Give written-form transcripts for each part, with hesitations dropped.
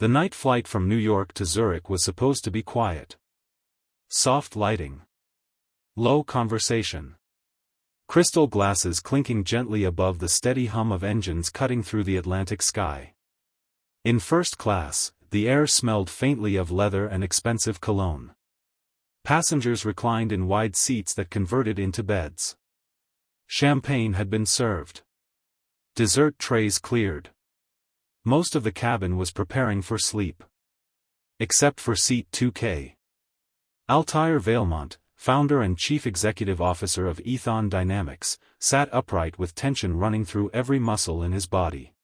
The night flight from New York to Zurich was supposed to be quiet. Soft lighting. Low conversation. Crystal glasses clinking gently above the steady hum of engines cutting through the Atlantic sky. In first class, the air smelled faintly of leather and expensive cologne. Passengers reclined in wide seats that converted into beds. Champagne had been served. Dessert trays cleared. Most of the cabin was preparing for sleep. Except for seat 2K. Altair Vailmont, founder and chief executive officer of Ethon Dynamics, sat upright with tension running through every muscle in his body.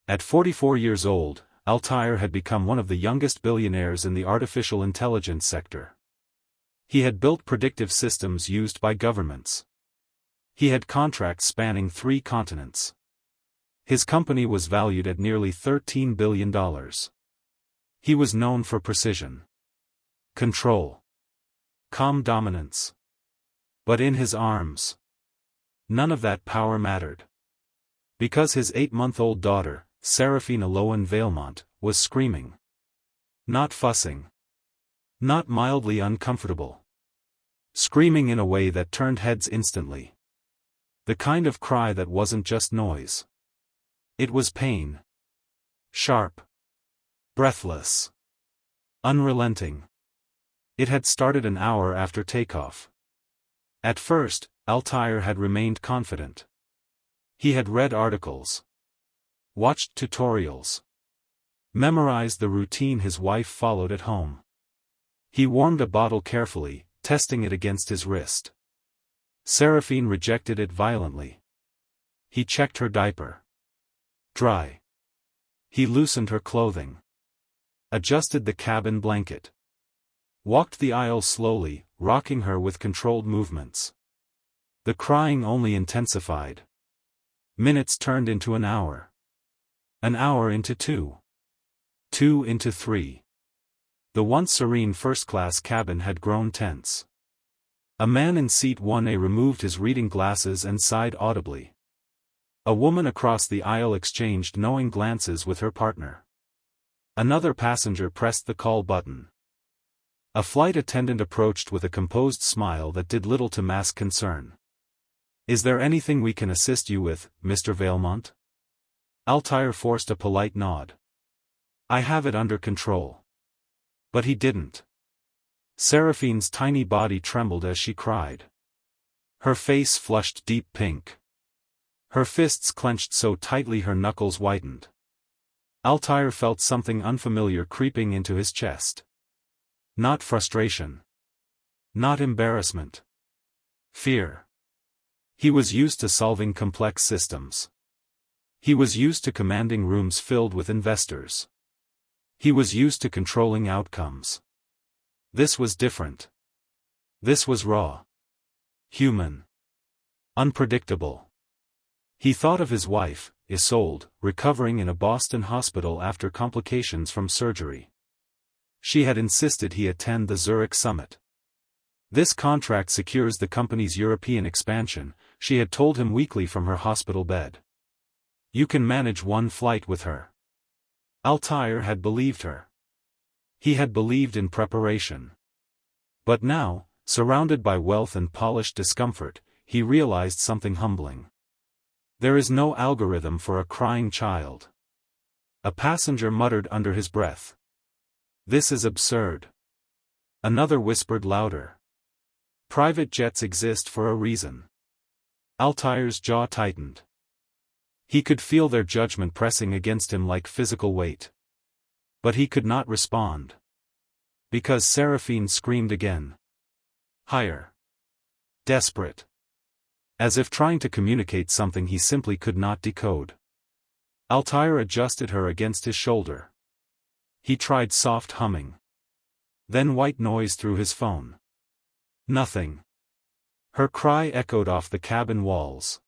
At 44 years old, Altair had become one of the youngest billionaires in the artificial intelligence sector. He had built predictive systems used by governments. He had contracts spanning 3 continents. His company was valued at nearly $13 billion. He was known for precision, control, calm dominance. But in his arms, none of that power mattered. Because his 8-month-old daughter, Serafina Lowen Vailmont, was screaming. Not fussing. Not mildly uncomfortable. Screaming in a way that turned heads instantly. The kind of cry that wasn't just noise. It was pain. Sharp. Breathless. Unrelenting. It had started an hour after takeoff. At first, Altair had remained confident. He had read articles. Watched tutorials. Memorized the routine his wife followed at home. He warmed a bottle carefully, testing it against his wrist. Seraphine rejected it violently. He checked her diaper. Dry. He loosened her clothing. Adjusted the cabin blanket. Walked the aisle slowly, rocking her with controlled movements. The crying only intensified. Minutes turned into an hour. An hour into 2. 2 into 3. The once serene first-class cabin had grown tense. A man in seat 1A removed his reading glasses and sighed audibly. A woman across the aisle exchanged knowing glances with her partner. Another passenger pressed the call button. A flight attendant approached with a composed smile that did little to mask concern. "Is there anything we can assist you with, Mr. Vailmont?" Altair forced a polite nod. "I have it under control." But he didn't. Seraphine's tiny body trembled as she cried. Her face flushed deep pink. Her fists clenched so tightly her knuckles whitened. Altair felt something unfamiliar creeping into his chest. Not frustration. Not embarrassment. Fear. He was used to solving complex systems. He was used to commanding rooms filled with investors. He was used to controlling outcomes. This was different. This was raw. Human. Unpredictable. He thought of his wife, Isolde, recovering in a Boston hospital after complications from surgery. She had insisted he attend the Zurich summit. This contract secures the company's European expansion, she had told him weekly from her hospital bed. You can manage one flight with her. Altair had believed her. He had believed in preparation. But now, surrounded by wealth and polished discomfort, he realized something humbling. There is no algorithm for a crying child. A passenger muttered under his breath. This is absurd. Another whispered louder. Private jets exist for a reason. Altair's jaw tightened. He could feel their judgment pressing against him like physical weight. But he could not respond. Because Seraphine screamed again. Higher. Desperate. As if trying to communicate something he simply could not decode. Altair adjusted her against his shoulder. He tried soft humming. Then white noise through his phone. Nothing. Her cry echoed off the cabin walls.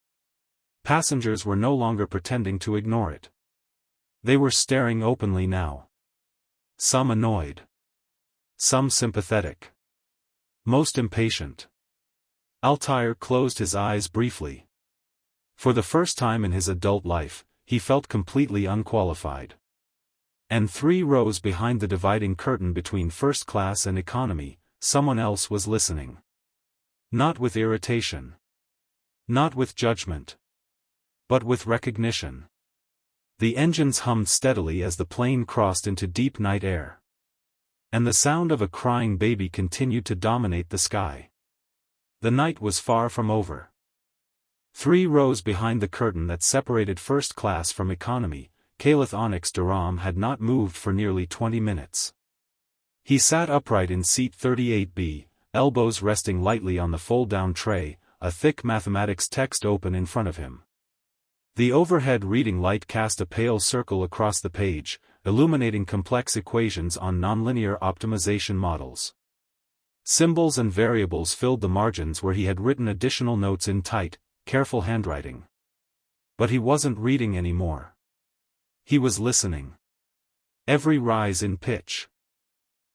Passengers were no longer pretending to ignore it. They were staring openly now. Some annoyed. Some sympathetic. Most impatient. Altair closed his eyes briefly. For the first time in his adult life, he felt completely unqualified. And 3 rows behind the dividing curtain between first class and economy, someone else was listening. Not with irritation. Not with judgment. But with recognition. The engines hummed steadily as the plane crossed into deep night air. And the sound of a crying baby continued to dominate the sky. The night was far from over. 3 rows behind the curtain that separated first class from economy, Caliph Onyx Durham had not moved for nearly 20 minutes. He sat upright in seat 38B, elbows resting lightly on the fold-down tray, a thick mathematics text open in front of him. The overhead reading light cast a pale circle across the page, illuminating complex equations on nonlinear optimization models. Symbols and variables filled the margins where he had written additional notes in tight, careful handwriting. But he wasn't reading anymore. He was listening. Every rise in pitch.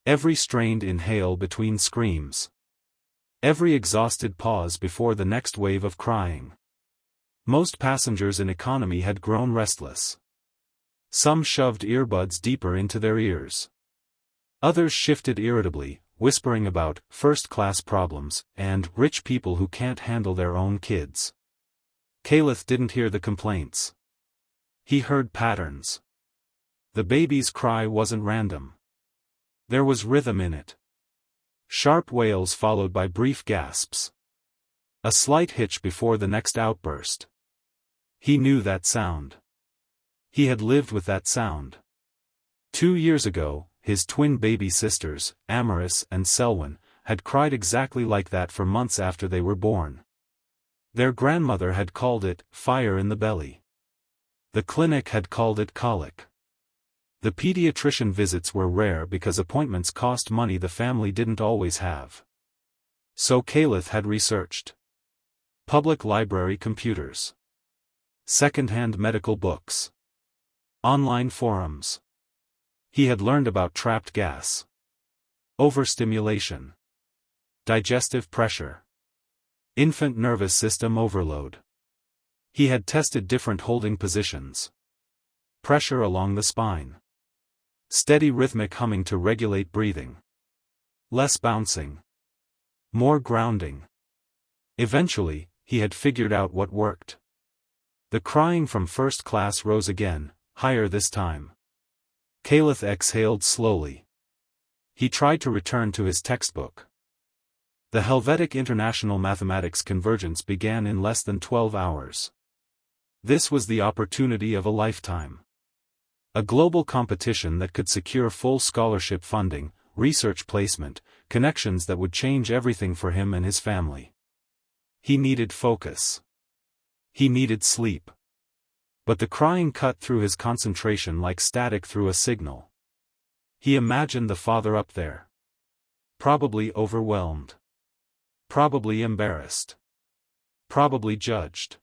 Every strained inhale between screams. Every exhausted pause before the next wave of crying. Most passengers in economy had grown restless. Some shoved earbuds deeper into their ears. Others shifted irritably, whispering about first-class problems and rich people who can't handle their own kids. Caliph didn't hear the complaints. He heard patterns. The baby's cry wasn't random. There was rhythm in it. Sharp wails followed by brief gasps. A slight hitch before the next outburst. He knew that sound. He had lived with that sound. 2 years ago, his twin baby sisters, Amaris and Selwyn, had cried exactly like that for months after they were born. Their grandmother had called it fire in the belly. The clinic had called it colic. The pediatrician visits were rare because appointments cost money the family didn't always have. So Caliph had researched. Public library computers. Second-hand medical books. Online forums. He had learned about trapped gas. Overstimulation. Digestive pressure. Infant nervous system overload. He had tested different holding positions. Pressure along the spine. Steady rhythmic humming to regulate breathing. Less bouncing. More grounding. Eventually, he had figured out what worked. The crying from first class rose again, higher this time. Caliph exhaled slowly. He tried to return to his textbook. The Helvetic International Mathematics Convergence began in less than 12 hours. This was the opportunity of a lifetime. A global competition that could secure full scholarship funding, research placement, connections that would change everything for him and his family. He needed focus. He needed sleep. But the crying cut through his concentration like static through a signal. He imagined the father up there. Probably overwhelmed. Probably embarrassed. Probably judged.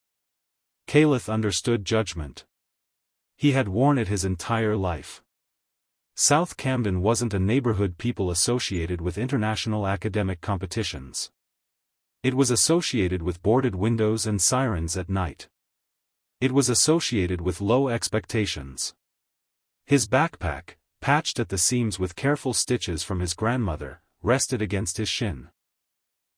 Caliph understood judgment. He had worn it his entire life. South Camden wasn't a neighborhood people associated with international academic competitions. It was associated with boarded windows and sirens at night. It was associated with low expectations. His backpack, patched at the seams with careful stitches from his grandmother, rested against his shin.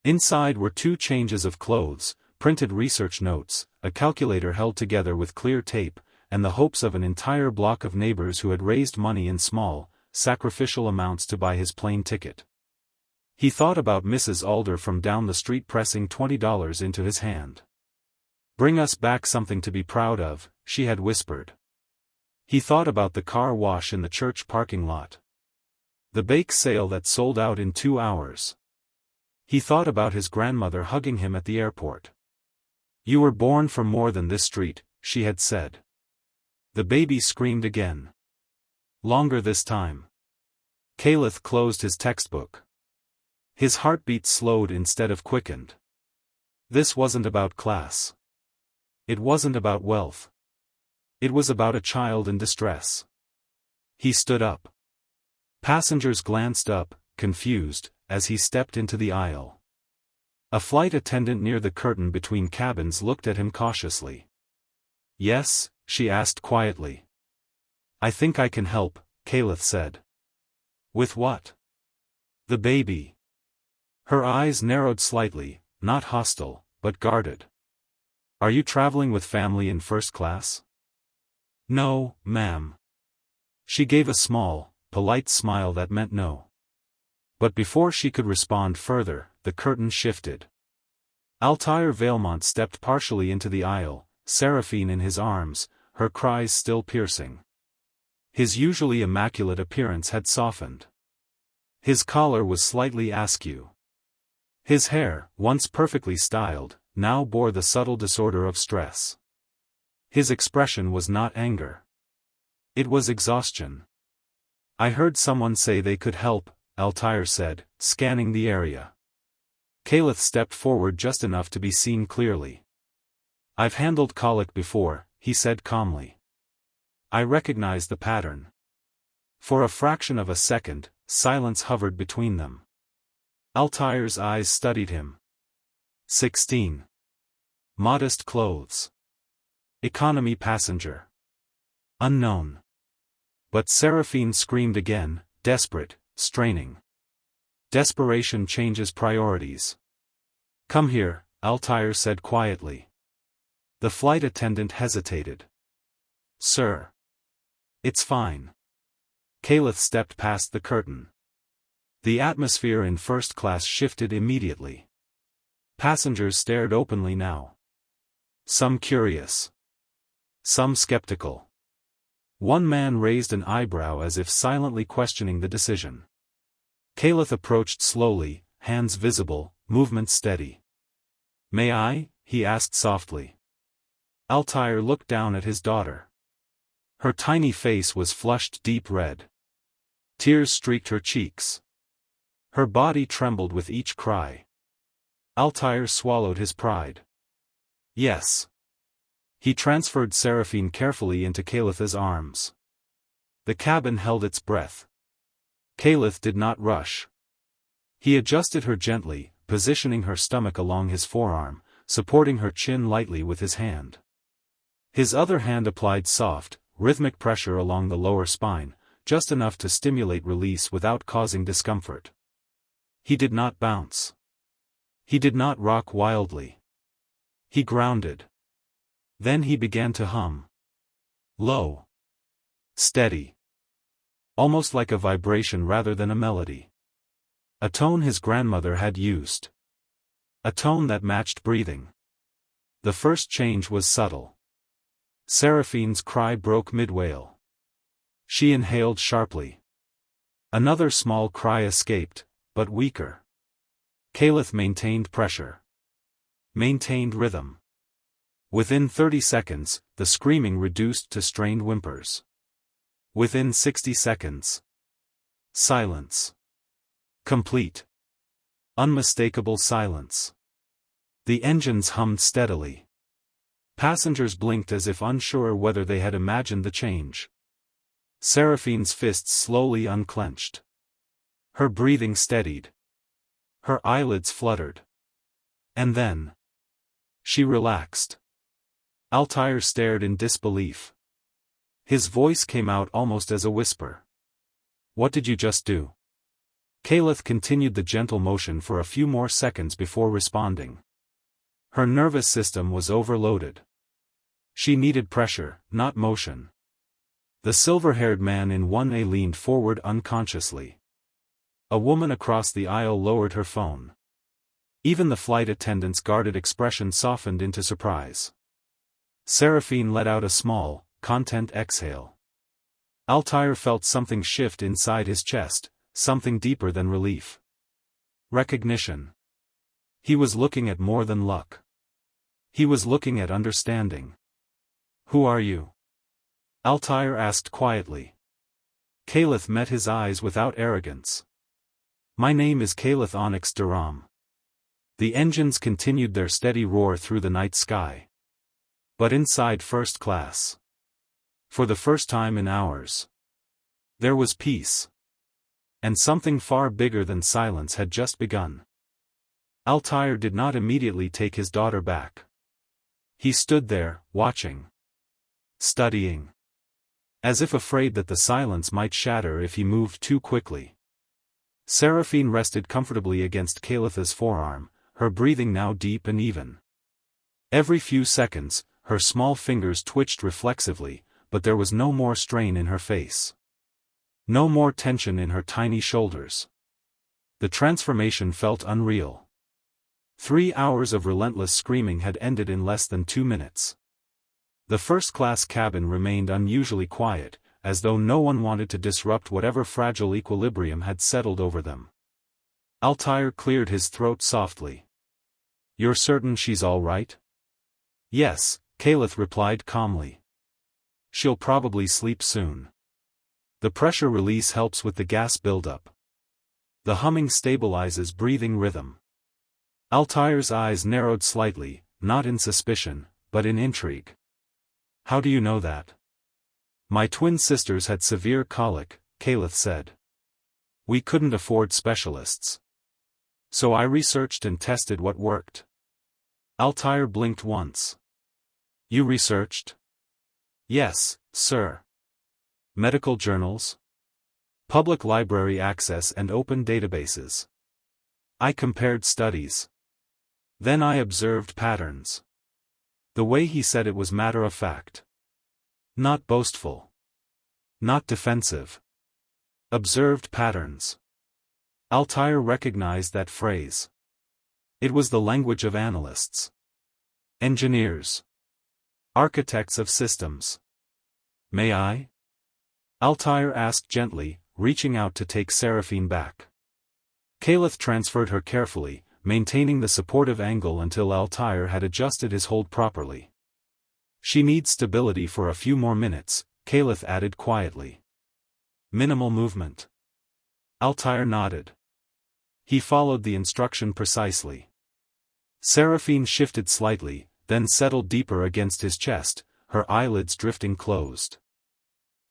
Inside were 2 changes of clothes, printed research notes, a calculator held together with clear tape, and the hopes of an entire block of neighbors who had raised money in small, sacrificial amounts to buy his plane ticket. He thought about Mrs. Alder from down the street pressing $20 into his hand. "Bring us back something to be proud of," she had whispered. He thought about the car wash in the church parking lot. The bake sale that sold out in 2 hours. He thought about his grandmother hugging him at the airport. "You were born for more than this street," she had said. The baby screamed again. Longer this time. Caliph closed his textbook. His heartbeat slowed instead of quickened. This wasn't about class. It wasn't about wealth. It was about a child in distress. He stood up. Passengers glanced up, confused, as he stepped into the aisle. A flight attendant near the curtain between cabins looked at him cautiously. "Yes?" she asked quietly. "I think I can help," Caliph said. With what? The baby. Her eyes narrowed slightly, not hostile, but guarded. Are you traveling with family in first class? No, ma'am. She gave a small, polite smile that meant no. But before she could respond further, the curtain shifted. Altair Vailmont stepped partially into the aisle, Seraphine in his arms, her cries still piercing. His usually immaculate appearance had softened. His collar was slightly askew. His hair, once perfectly styled, now bore the subtle disorder of stress. His expression was not anger. It was exhaustion. I heard someone say they could help, Altair said, scanning the area. Caliph stepped forward just enough to be seen clearly. I've handled colic before, he said calmly. I recognize the pattern. For a fraction of a second, silence hovered between them. Altair's eyes studied him. 16. Modest clothes. Economy passenger. Unknown. But Seraphine screamed again, desperate, straining. Desperation changes priorities. Come here, Altair said quietly. The flight attendant hesitated. Sir. It's fine. Caliph stepped past the curtain. The atmosphere in first class shifted immediately. Passengers stared openly now. Some curious. Some skeptical. One man raised an eyebrow as if silently questioning the decision. Caliph approached slowly, hands visible, movement steady. May I? He asked softly. Altair looked down at his daughter. Her tiny face was flushed deep red. Tears streaked her cheeks. Her body trembled with each cry. Altair swallowed his pride. Yes. He transferred Seraphine carefully into Caliph's arms. The cabin held its breath. Caliph did not rush. He adjusted her gently, positioning her stomach along his forearm, supporting her chin lightly with his hand. His other hand applied soft, rhythmic pressure along the lower spine, just enough to stimulate release without causing discomfort. He did not bounce. He did not rock wildly. He grounded. Then he began to hum. Low. Steady. Almost like a vibration rather than a melody. A tone his grandmother had used. A tone that matched breathing. The first change was subtle. Seraphine's cry broke mid-wail. She inhaled sharply. Another small cry escaped, but weaker. Caliph maintained pressure. Maintained rhythm. Within 30 seconds, the screaming reduced to strained whimpers. Within 60 seconds. Silence. Complete. Unmistakable silence. The engines hummed steadily. Passengers blinked as if unsure whether they had imagined the change. Seraphine's fists slowly unclenched. Her breathing steadied. Her eyelids fluttered. And then. She relaxed. Altair stared in disbelief. His voice came out almost as a whisper. What did you just do? Caliph continued the gentle motion for a few more seconds before responding. Her nervous system was overloaded. She needed pressure, not motion. The silver-haired man in 1A leaned forward unconsciously. A woman across the aisle lowered her phone. Even the flight attendant's guarded expression softened into surprise. Seraphine let out a small, content exhale. Altair felt something shift inside his chest, something deeper than relief. Recognition. He was looking at more than luck. He was looking at understanding. Who are you? Altair asked quietly. Caliph met his eyes without arrogance. My name is Caliph Onyx Durham. The engines continued their steady roar through the night sky. But inside first class. For the first time in hours. There was peace. And something far bigger than silence had just begun. Altair did not immediately take his daughter back. He stood there, watching. Studying. as if afraid that the silence might shatter if he moved too quickly. Seraphine rested comfortably against Kalitha's forearm, her breathing now deep and even. Every few seconds, her small fingers twitched reflexively, but there was no more strain in her face. No more tension in her tiny shoulders. The transformation felt unreal. 3 hours of relentless screaming had ended in less than 2 minutes. The first-class cabin remained unusually quiet, as though no one wanted to disrupt whatever fragile equilibrium had settled over them. Altair cleared his throat softly. "You're certain she's all right?" "Yes," Kalith replied calmly. "She'll probably sleep soon. The pressure release helps with the gas buildup. The humming stabilizes breathing rhythm." Altair's eyes narrowed slightly, not in suspicion, but in intrigue. "How do you know that?" "My twin sisters had severe colic," Kalith said. "We couldn't afford specialists. So I researched and tested what worked." Altair blinked once. "You researched?" "Yes, sir." "Medical journals? Public library access and open databases. I compared studies. Then I observed patterns." The way he said it was matter-of-fact. Not boastful. Not defensive. Observed patterns. Altair recognized that phrase. It was the language of analysts. Engineers. Architects of systems. "May I?" Altair asked gently, reaching out to take Seraphine back. Kalith transferred her carefully, maintaining the supportive angle until Altair had adjusted his hold properly. "She needs stability for a few more minutes," Kalith added quietly. "Minimal movement." Altair nodded. He followed the instruction precisely. Seraphine shifted slightly, then settled deeper against his chest, her eyelids drifting closed.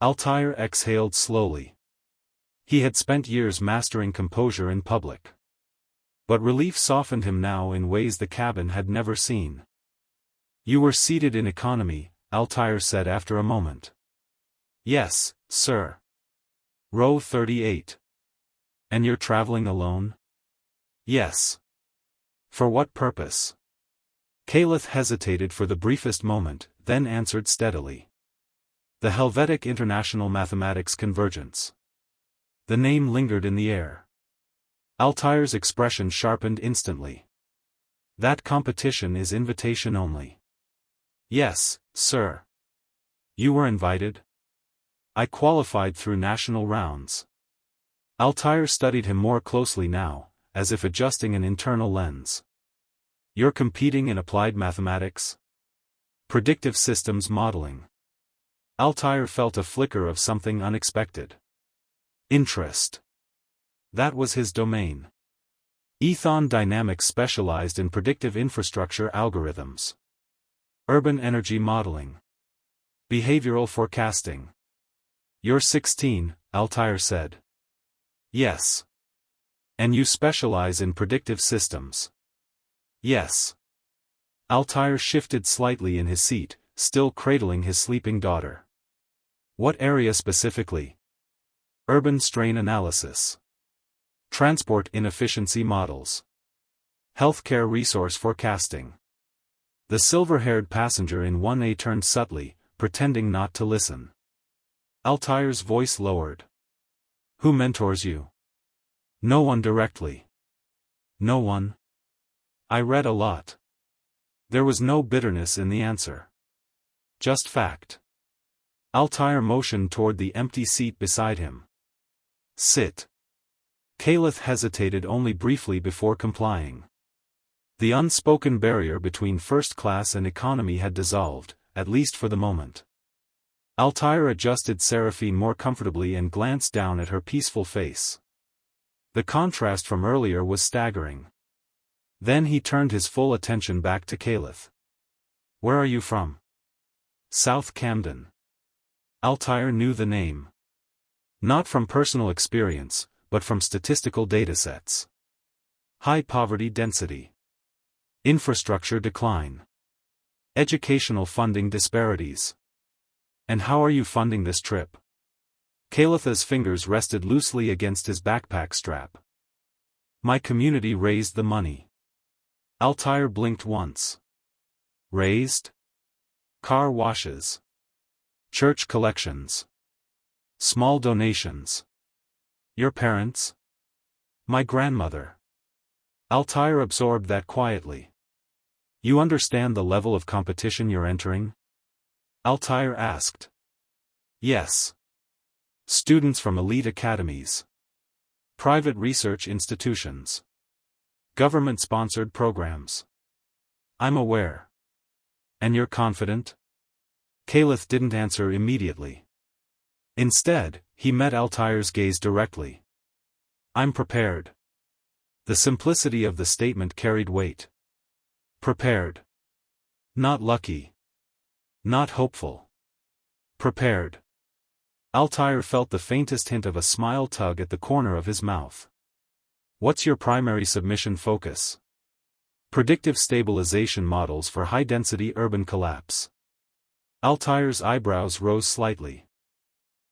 Altair exhaled slowly. He had spent years mastering composure in public. But relief softened him now in ways the cabin had never seen. "You were seated in economy," Altair said after a moment. "Yes, sir. Row 38. And you're traveling alone?" "Yes." "For what purpose?" Kalith hesitated for the briefest moment, then answered steadily. "The Helvetic International Mathematics Convergence." The name lingered in the air. Altair's expression sharpened instantly. "That competition is invitation only." "Yes, sir." "You were invited?" "I qualified through national rounds." Altair studied him more closely now, as if adjusting an internal lens. "You're competing in applied mathematics? Predictive systems modeling?" Altair felt a flicker of something unexpected. Interest. That was his domain. Ethon Dynamics specialized in predictive infrastructure algorithms. Urban energy modeling. Behavioral forecasting. "You're 16, Altair said." "Yes." "And you specialize in predictive systems?" "Yes." Altair shifted slightly in his seat, still cradling his sleeping daughter. "What area specifically?" "Urban strain analysis. Transport inefficiency models. Healthcare resource forecasting." The silver-haired passenger in 1A turned subtly, pretending not to listen. Altair's voice lowered. "Who mentors you?" "No one directly." "No one?" "I read a lot." There was no bitterness in the answer. Just fact. Altair motioned toward the empty seat beside him. "Sit." Kalith hesitated only briefly before complying. The unspoken barrier between first class and economy had dissolved, at least for the moment. Altair adjusted Seraphine more comfortably and glanced down at her peaceful face. The contrast from earlier was staggering. Then he turned his full attention back to Kalith. "Where are you from?" "South Camden." Altair knew the name. Not from personal experience, but from statistical datasets. High poverty density. Infrastructure decline. Educational funding disparities. And how are you funding this trip? Kalitha's fingers rested loosely against his backpack strap. My community raised the money. Altair blinked once. Raised? Car washes. Church collections. Small donations. Your parents? My grandmother. Altair absorbed that quietly. You understand the level of competition you're entering? Altair asked. Yes. Students from elite academies. Private research institutions. Government-sponsored programs. I'm aware. And you're confident? Kalith didn't answer immediately. Instead, he met Altair's gaze directly. I'm prepared. The simplicity of the statement carried weight. Prepared. Not lucky. Not hopeful. Prepared. Altair felt the faintest hint of a smile tug at the corner of his mouth. What's your primary submission focus? Predictive stabilization models for high-density urban collapse. Altair's eyebrows rose slightly.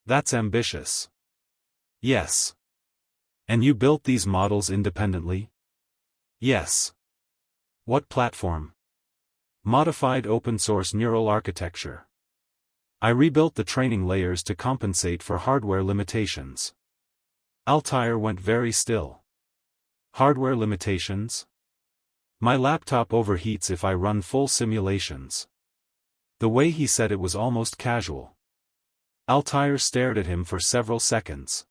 That's ambitious. Yes. And you built these models independently? Yes. What platform? Modified open-source neural architecture. I rebuilt the training layers to compensate for hardware limitations. Altair went very still. Hardware limitations? My laptop overheats if I run full simulations. The way he said it was almost casual. Altair stared at him for several seconds.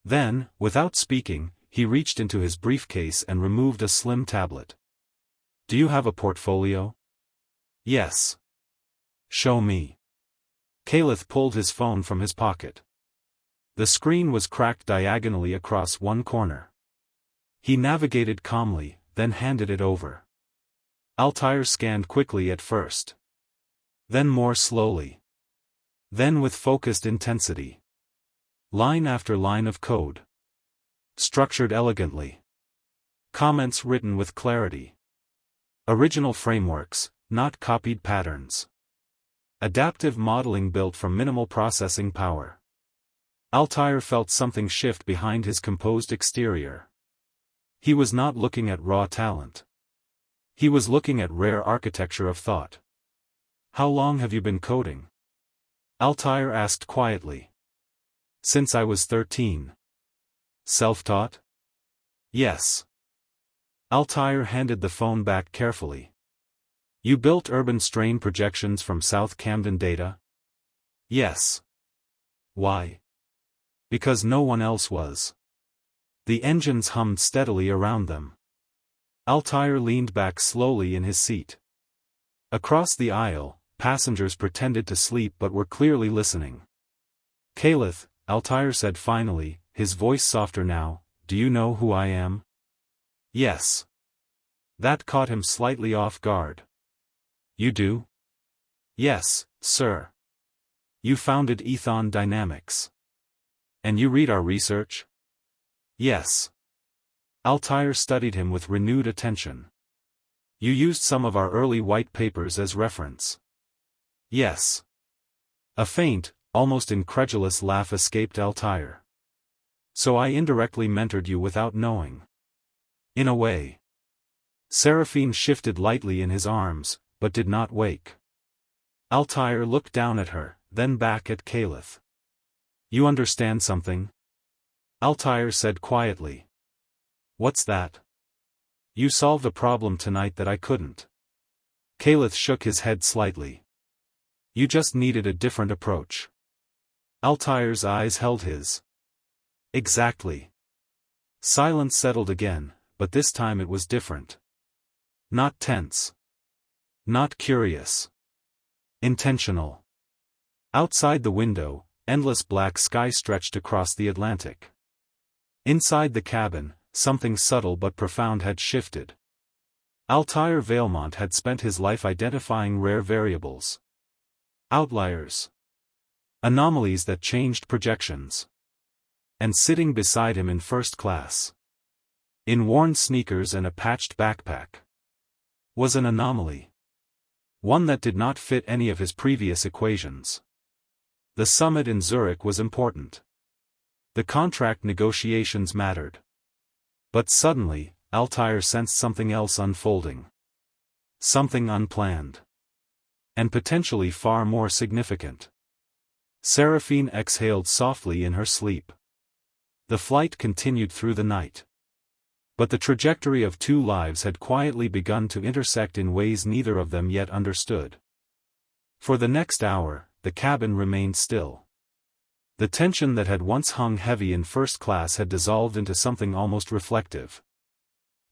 Then, without speaking, he reached into his briefcase and removed a slim tablet. Do you have a portfolio? Yes. Show me. Kalith pulled his phone from his pocket. The screen was cracked diagonally across one corner. He navigated calmly, then handed it over. Altair scanned quickly at first. Then more slowly. Then with focused intensity. Line after line of code. Structured elegantly. Comments written with clarity. Original frameworks, not copied patterns. Adaptive modeling built from minimal processing power. Altair felt something shift behind his composed exterior. He was not looking at raw talent. He was looking at rare architecture of thought. How long have you been coding? Altair asked quietly. Since I was 13. Self-taught? Yes. Altair handed the phone back carefully. You built urban strain projections from South Camden data? Yes. Why? Because no one else was. The engines hummed steadily around them. Altair leaned back slowly in his seat. Across the aisle, passengers pretended to sleep but were clearly listening. Kalith, Altair said finally, his voice softer now, do you know who I am? Yes. That caught him slightly off guard. You do? Yes, sir. You founded Ethon Dynamics. And you read our research? Yes. Altair studied him with renewed attention. You used some of our early white papers as reference. Yes. A faint, almost incredulous laugh escaped Altair. So I indirectly mentored you without knowing. In a way. Seraphine shifted lightly in his arms, but did not wake. Altair looked down at her, then back at Kalith. You understand something? Altair said quietly. What's that? You solved a problem tonight that I couldn't. Kalith shook his head slightly. You just needed a different approach. Altair's eyes held his. Exactly. Silence settled again, but this time it was different. Not tense. Not curious. Intentional. Outside the window, endless black sky stretched across the Atlantic. Inside the cabin, something subtle but profound had shifted. Altair Valemont had spent his life identifying rare variables. Outliers. Anomalies that changed projections. And sitting beside him in first class, in worn sneakers and a patched backpack, was an anomaly. One that did not fit any of his previous equations. The summit in Zurich was important. The contract negotiations mattered. But suddenly, Altair sensed something else unfolding. Something unplanned. And potentially far more significant. Seraphine exhaled softly in her sleep. The flight continued through the night. But the trajectory of two lives had quietly begun to intersect in ways neither of them yet understood. For the next hour, the cabin remained still. The tension that had once hung heavy in first class had dissolved into something almost reflective.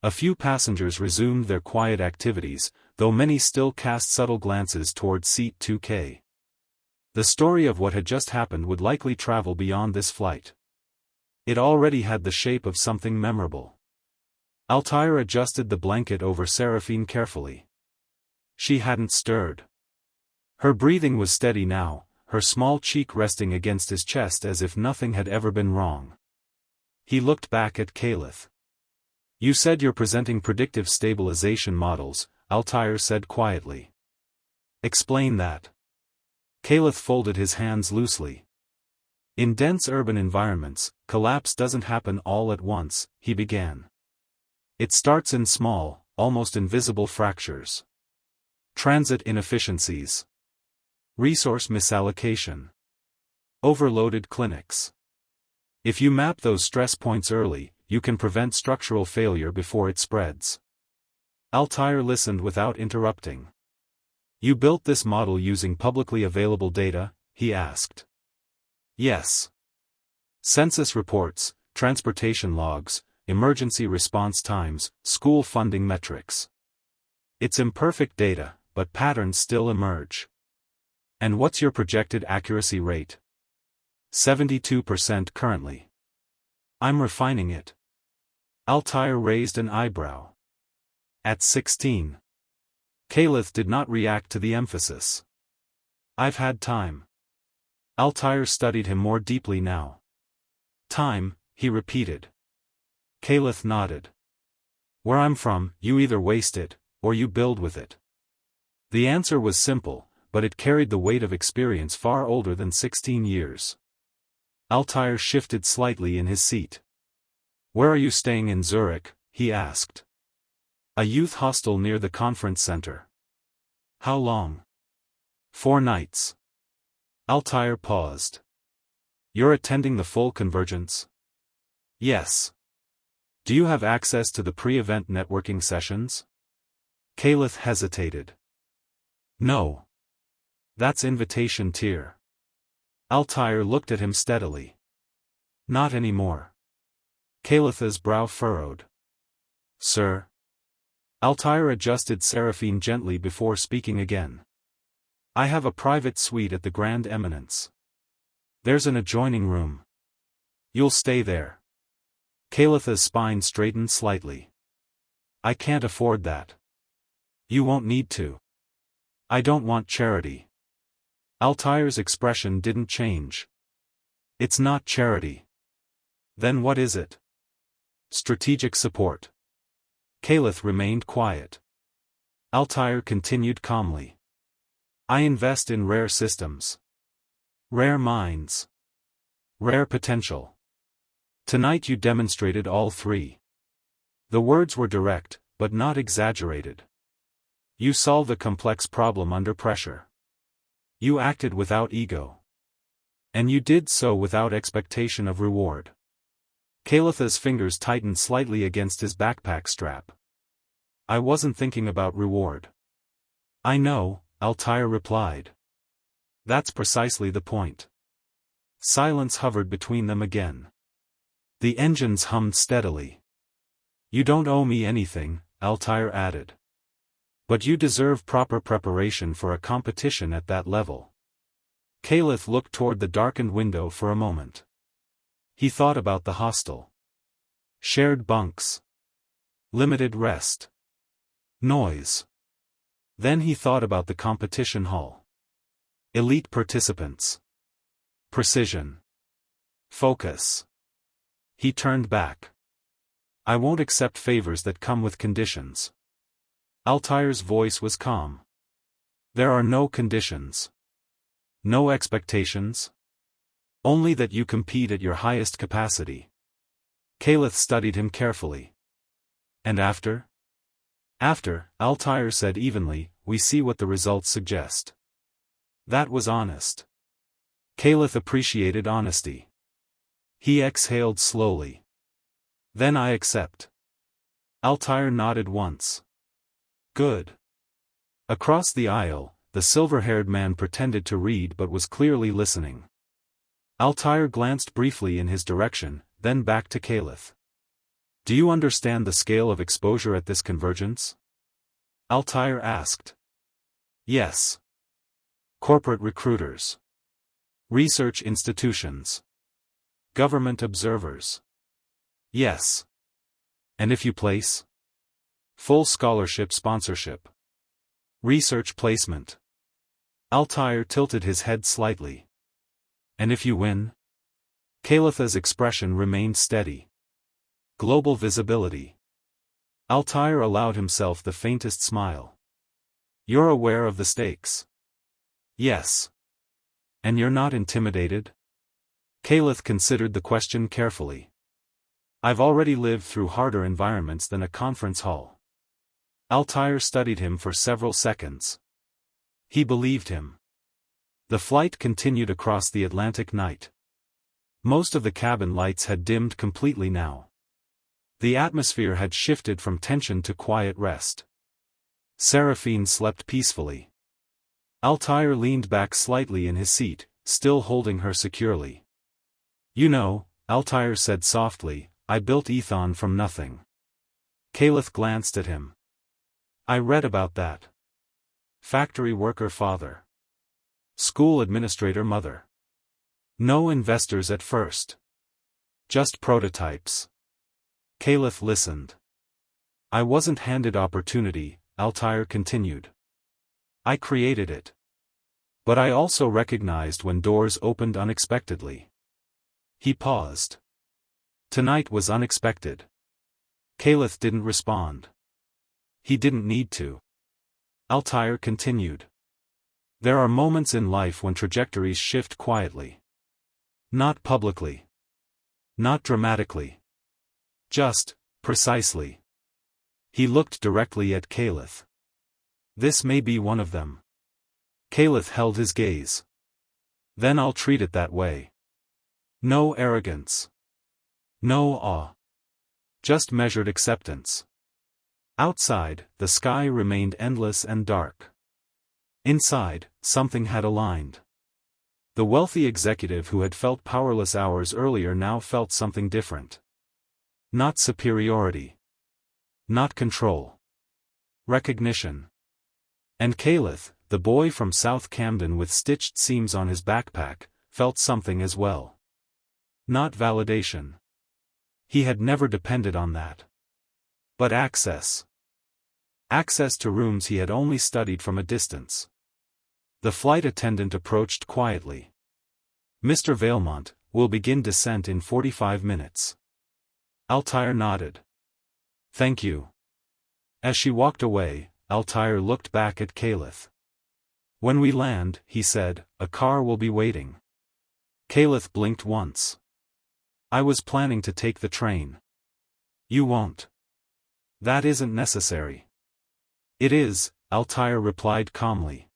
A few passengers resumed their quiet activities, though many still cast subtle glances toward seat 2K. The story of what had just happened would likely travel beyond this flight. It already had the shape of something memorable. Altair adjusted the blanket over Seraphine carefully. She hadn't stirred. Her breathing was steady now, her small cheek resting against his chest as if nothing had ever been wrong. He looked back at Caliph. "You said you're presenting predictive stabilization models," Altair said quietly. "Explain that." Caliph folded his hands loosely. "In dense urban environments, collapse doesn't happen all at once," he began. "It starts in small, almost invisible fractures. Transit inefficiencies. Resource misallocation. Overloaded clinics. If you map those stress points early, you can prevent structural failure before it spreads." Altair listened without interrupting. "You built this model using publicly available data?" he asked. "Yes. Census reports, transportation logs, emergency response times, school funding metrics. It's imperfect data, but patterns still emerge." "And what's your projected accuracy rate?" 72% currently. "I'm refining it." Altair raised an eyebrow. "At 16. Caliph did not react to the emphasis. "I've had time." Altair studied him more deeply now. "Time," he repeated. Caliph nodded. "Where I'm from, you either waste it, or you build with it." The answer was simple, but it carried the weight of experience far older than 16 years. Altair shifted slightly in his seat. "Where are you staying in Zurich?" he asked. "A youth hostel near the conference center." "How long?" 4 nights. Altair paused. "You're attending the full convergence?" "Yes." "Do you have access to the pre-event networking sessions?" Caliph hesitated. "No. That's invitation tier." Altair looked at him steadily. "Not anymore." Caliph's brow furrowed. "Sir?" Altair adjusted Seraphine gently before speaking again. "I have a private suite at the Grand Eminence. There's an adjoining room. You'll stay there." Caliph's spine straightened slightly. "I can't afford that." "You won't need to." "I don't want charity." Altair's expression didn't change. "It's not charity." "Then what is it?" "Strategic support." Caliph remained quiet. Altair continued calmly. "I invest in rare systems. Rare minds. Rare potential. Tonight you demonstrated all three." The words were direct, but not exaggerated. "You solved a complex problem under pressure. You acted without ego. And you did so without expectation of reward." Caliph's fingers tightened slightly against his backpack strap. "I wasn't thinking about reward." "I know," Altair replied. "That's precisely the point." Silence hovered between them again. The engines hummed steadily. "You don't owe me anything," Altair added. "But you deserve proper preparation for a competition at that level." Caliph looked toward the darkened window for a moment. He thought about the hostel. Shared bunks. Limited rest. Noise. Then he thought about the competition hall. Elite participants. Precision. Focus. He turned back. "I won't accept favors that come with conditions." Altair's voice was calm. "There are no conditions." No expectations? Only that you compete at your highest capacity. Caliph studied him carefully. And after? After, Altair said evenly, we see what the results suggest. That was honest. Caliph appreciated honesty. He exhaled slowly. Then I accept. Altair nodded once. Good. Across the aisle, the silver-haired man pretended to read but was clearly listening. Altair glanced briefly in his direction, then back to Caliph. Do you understand the scale of exposure at this convergence? Altair asked. Yes. Corporate recruiters. Research institutions. Government observers. Yes. And if you place? Full scholarship sponsorship. Research placement. Altair tilted his head slightly. And if you win? Caliph's expression remained steady. Global visibility. Altair allowed himself the faintest smile. You're aware of the stakes? Yes. And you're not intimidated? Caliph considered the question carefully. I've already lived through harder environments than a conference hall. Altair studied him for several seconds. He believed him. The flight continued across the Atlantic night. Most of the cabin lights had dimmed completely now. The atmosphere had shifted from tension to quiet rest. Seraphine slept peacefully. Altair leaned back slightly in his seat, still holding her securely. You know, Altair said softly, I built Ethon from nothing. Caliph glanced at him. I read about that. Factory worker father. School administrator mother. No investors at first. Just prototypes. Caliph listened. I wasn't handed opportunity, Altair continued. I created it. But I also recognized when doors opened unexpectedly. He paused. Tonight was unexpected. Caliph didn't respond. He didn't need to. Altair continued. There are moments in life when trajectories shift quietly. Not publicly. Not dramatically. Just, precisely. He looked directly at Caliph. This may be one of them. Caliph held his gaze. Then I'll treat it that way. No arrogance. No awe. Just measured acceptance. Outside, the sky remained endless and dark. Inside, something had aligned. The wealthy executive who had felt powerless hours earlier now felt something different. Not superiority. Not control. Recognition. And Caliph, the boy from South Camden with stitched seams on his backpack, felt something as well. Not validation. He had never depended on that. But access. Access to rooms he had only studied from a distance. The flight attendant approached quietly. Mr. Valemont, we'll begin descent in 45 minutes. Altair nodded. Thank you. As she walked away, Altair looked back at Caliph. When we land, he said, a car will be waiting. Caliph blinked once. I was planning to take the train. You won't. That isn't necessary. It is, Altair replied calmly.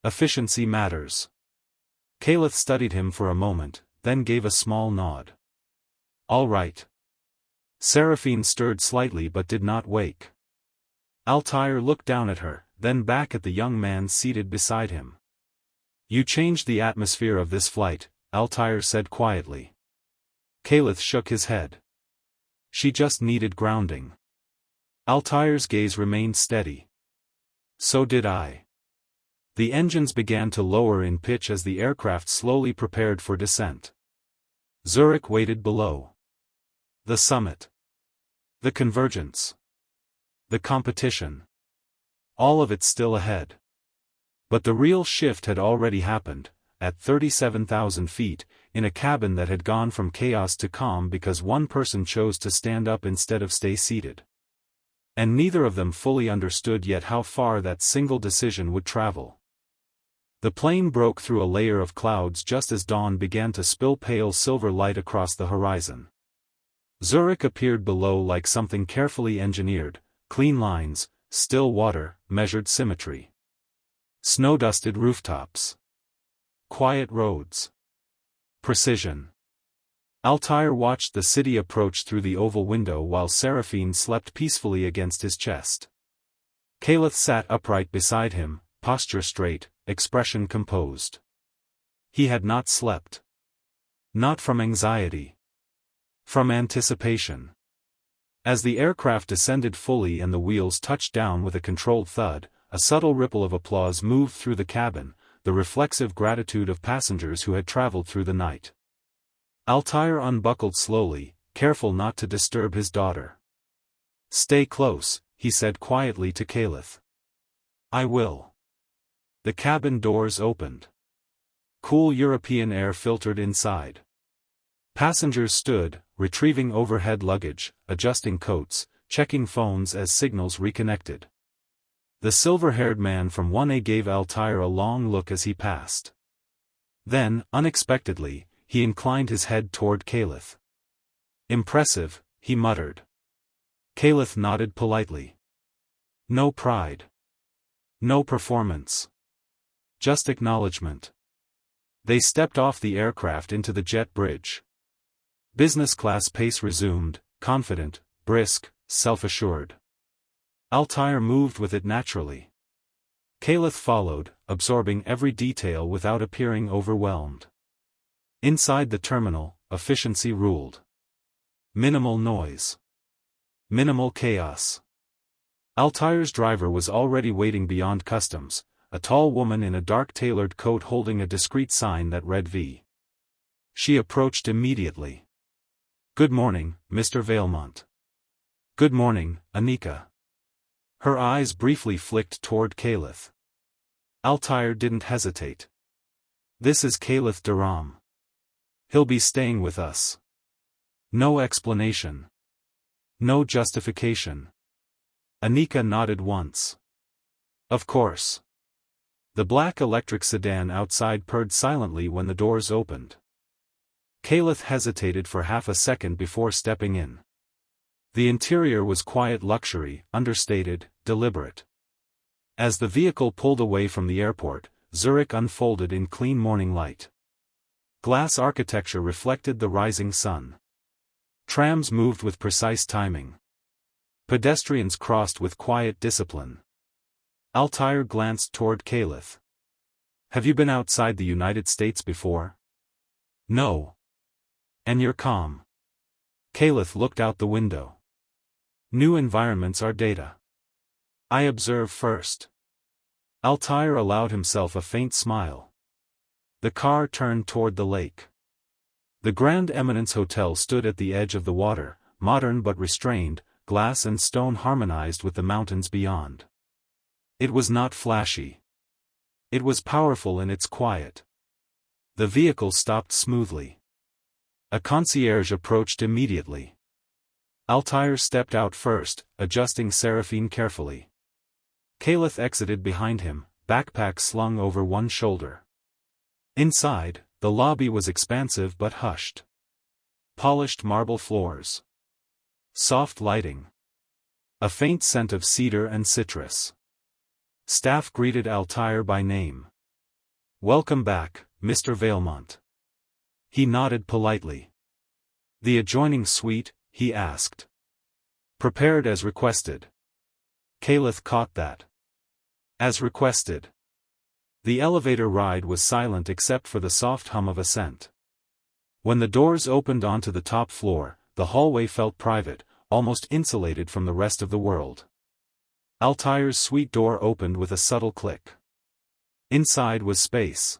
Efficiency matters. Caliph studied him for a moment, then gave a small nod. All right. Seraphine stirred slightly but did not wake. Altair looked down at her, then back at the young man seated beside him. You changed the atmosphere of this flight, Altair said quietly. Caliph shook his head. She just needed grounding. Altair's gaze remained steady. So did I. The engines began to lower in pitch as the aircraft slowly prepared for descent. Zurich waited below. The summit. The convergence. The competition. All of it still ahead. But the real shift had already happened, at 37,000 feet, in a cabin that had gone from chaos to calm because one person chose to stand up instead of stay seated. And neither of them fully understood yet how far that single decision would travel. The plane broke through a layer of clouds just as dawn began to spill pale silver light across the horizon. Zurich appeared below like something carefully engineered: clean lines, still water, measured symmetry. Snow-dusted rooftops. Quiet roads. Precision. Altair watched the city approach through the oval window while Seraphine slept peacefully against his chest. Caliph sat upright beside him, posture straight, expression composed. He had not slept. Not from anxiety. From anticipation. As the aircraft descended fully and the wheels touched down with a controlled thud, a subtle ripple of applause moved through the cabin, the reflexive gratitude of passengers who had traveled through the night. Altair unbuckled slowly, careful not to disturb his daughter. "Stay close," he said quietly to Caliph. "I will." The cabin doors opened. Cool European air filtered inside. Passengers stood, retrieving overhead luggage, adjusting coats, checking phones as signals reconnected. The silver-haired man from 1A gave Altair a long look as he passed. Then, unexpectedly, he inclined his head toward Caliph. "Impressive," he muttered. Caliph nodded politely. No pride. No performance. Just acknowledgement. They stepped off the aircraft into the jet bridge. Business class pace resumed, confident, brisk, self-assured. Altair moved with it naturally. Caliph followed, absorbing every detail without appearing overwhelmed. Inside the terminal, efficiency ruled. Minimal noise. Minimal chaos. Altair's driver was already waiting beyond customs, a tall woman in a dark tailored coat holding a discreet sign that read V. She approached immediately. "Good morning, Mr. Vailmont." "Good morning, Anika." Her eyes briefly flicked toward Caliph. Altair didn't hesitate. "This is Caliph Durham. He'll be staying with us." No explanation. No justification. Anika nodded once. "Of course." The black electric sedan outside purred silently when the doors opened. Caliph hesitated for half a second before stepping in. The interior was quiet luxury, understated, deliberate. As the vehicle pulled away from the airport, Zurich unfolded in clean morning light. Glass architecture reflected the rising sun. Trams moved with precise timing. Pedestrians crossed with quiet discipline. Altair glanced toward Caliph. "Have you been outside the United States before?" "No." "And you're calm." Caliph looked out the window. "New environments are data. I observe first." Altair allowed himself a faint smile. The car turned toward the lake. The Grand Eminence Hotel stood at the edge of the water, modern but restrained, glass and stone harmonized with the mountains beyond. It was not flashy. It was powerful in its quiet. The vehicle stopped smoothly. A concierge approached immediately. Altair stepped out first, adjusting Seraphine carefully. Caliph exited behind him, backpack slung over one shoulder. Inside, the lobby was expansive but hushed. Polished marble floors. Soft lighting. A faint scent of cedar and citrus. Staff greeted Altair by name. "Welcome back, Mr. Vailmont." He nodded politely. "The adjoining suite?" he asked. "Prepared as requested." Caliph caught that. As requested. The elevator ride was silent except for the soft hum of ascent. When the doors opened onto the top floor, the hallway felt private, almost insulated from the rest of the world. Altair's suite door opened with a subtle click. Inside was space.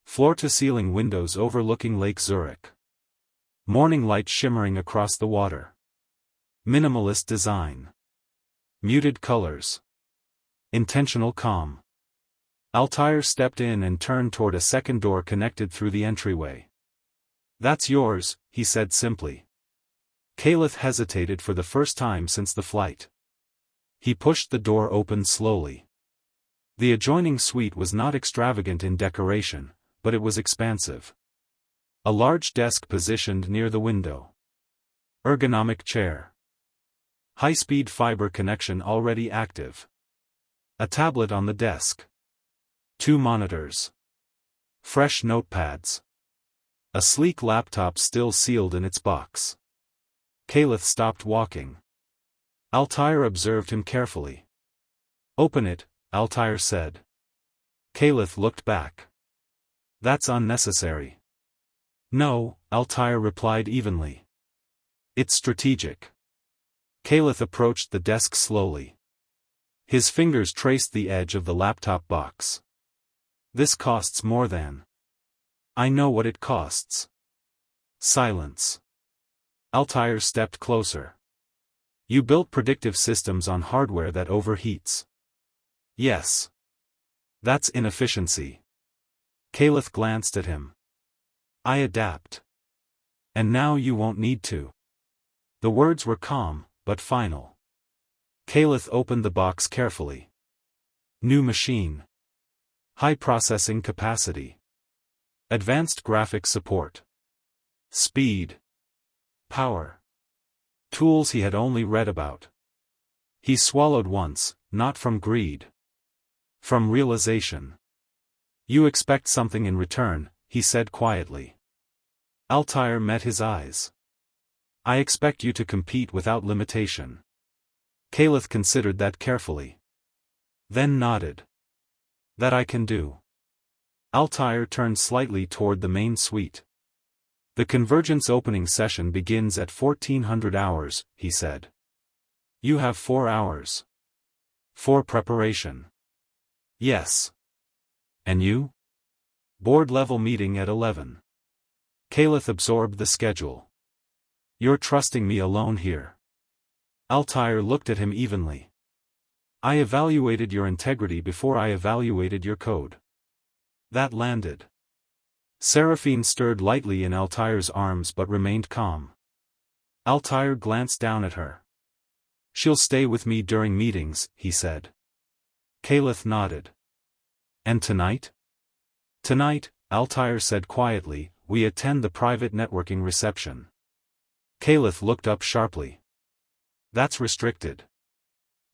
Floor-to-ceiling windows overlooking Lake Zurich. Morning light shimmering across the water. Minimalist design. Muted colors. Intentional calm. Altair stepped in and turned toward a second door connected through the entryway. "That's yours," he said simply. Caliph hesitated for the first time since the flight. He pushed the door open slowly. The adjoining suite was not extravagant in decoration, but it was expansive. A large desk positioned near the window. Ergonomic chair. High-speed fiber connection already active. A tablet on the desk. 2 monitors. Fresh notepads. A sleek laptop still sealed in its box. Caliph stopped walking. Altair observed him carefully. "Open it," Altair said. Caliph looked back. "That's unnecessary." "No," Altair replied evenly. "It's strategic." Caliph approached the desk slowly. His fingers traced the edge of the laptop box. "This costs more than." "I know what it costs." Silence. Altair stepped closer. "You built predictive systems on hardware that overheats." "Yes. That's inefficiency." Caliph glanced at him. "I adapt. And now you won't need to." The words were calm, but final. Caliph opened the box carefully. New machine. High processing capacity. Advanced graphics support. Speed. Power. Tools he had only read about. He swallowed once, not from greed. From realization. "You expect something in return," he said quietly. Altair met his eyes. "I expect you to compete without limitation." Caliph considered that carefully. Then nodded. "That I can do." Altair turned slightly toward the main suite. "The Convergence opening session begins at 1400 hours, he said. "You have 4 hours. For preparation." "Yes." "And you?" "Board-level meeting at 11. Caliph absorbed the schedule. "You're trusting me alone here." Altair looked at him evenly. "I evaluated your integrity before I evaluated your code." That landed. Seraphine stirred lightly in Altair's arms but remained calm. Altair glanced down at her. "She'll stay with me during meetings," he said. Caliph nodded. "And tonight?" "Tonight," Altair said quietly, "we attend the private networking reception." Caliph looked up sharply. "That's restricted."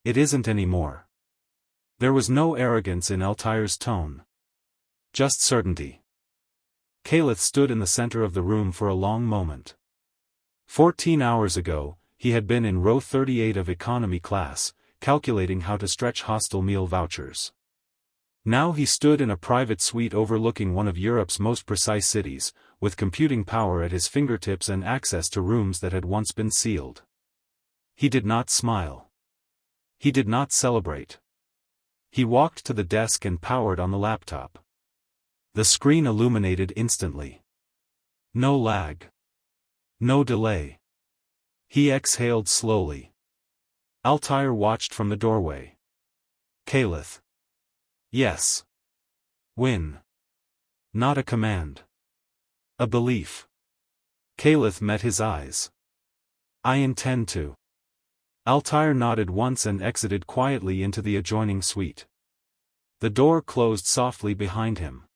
"It isn't anymore." There was no arrogance in Altair's tone. Just certainty. Caliph stood in the center of the room for a long moment. 14 hours ago, he had been in row 38 of economy class, calculating how to stretch hostel meal vouchers. Now he stood in a private suite overlooking one of Europe's most precise cities, with computing power at his fingertips and access to rooms that had once been sealed. He did not smile. He did not celebrate. He walked to the desk and powered on the laptop. The screen illuminated instantly. No lag. No delay. He exhaled slowly. Altair watched from the doorway. "Caliph." "Yes." "Win." Not a command. A belief. Caliph met his eyes. "I intend to." Altair nodded once and exited quietly into the adjoining suite. The door closed softly behind him.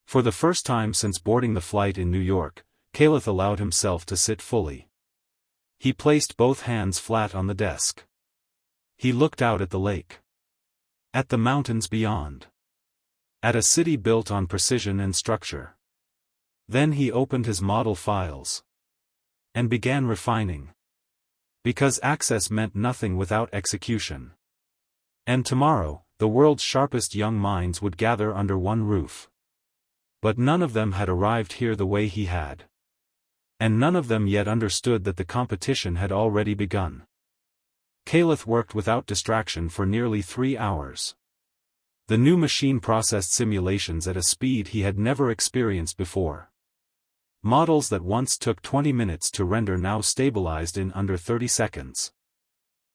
For the first time since boarding the flight in New York, Caliph allowed himself to sit fully. He placed both hands flat on the desk. He looked out at the lake. At the mountains beyond. At a city built on precision and structure. Then he opened his model files. And began refining. Because access meant nothing without execution. And tomorrow, the world's sharpest young minds would gather under one roof. But none of them had arrived here the way he had. And none of them yet understood that the competition had already begun. Caliph worked without distraction for nearly 3 hours. The new machine processed simulations at a speed he had never experienced before. Models that once took 20 minutes to render now stabilized in under 30 seconds.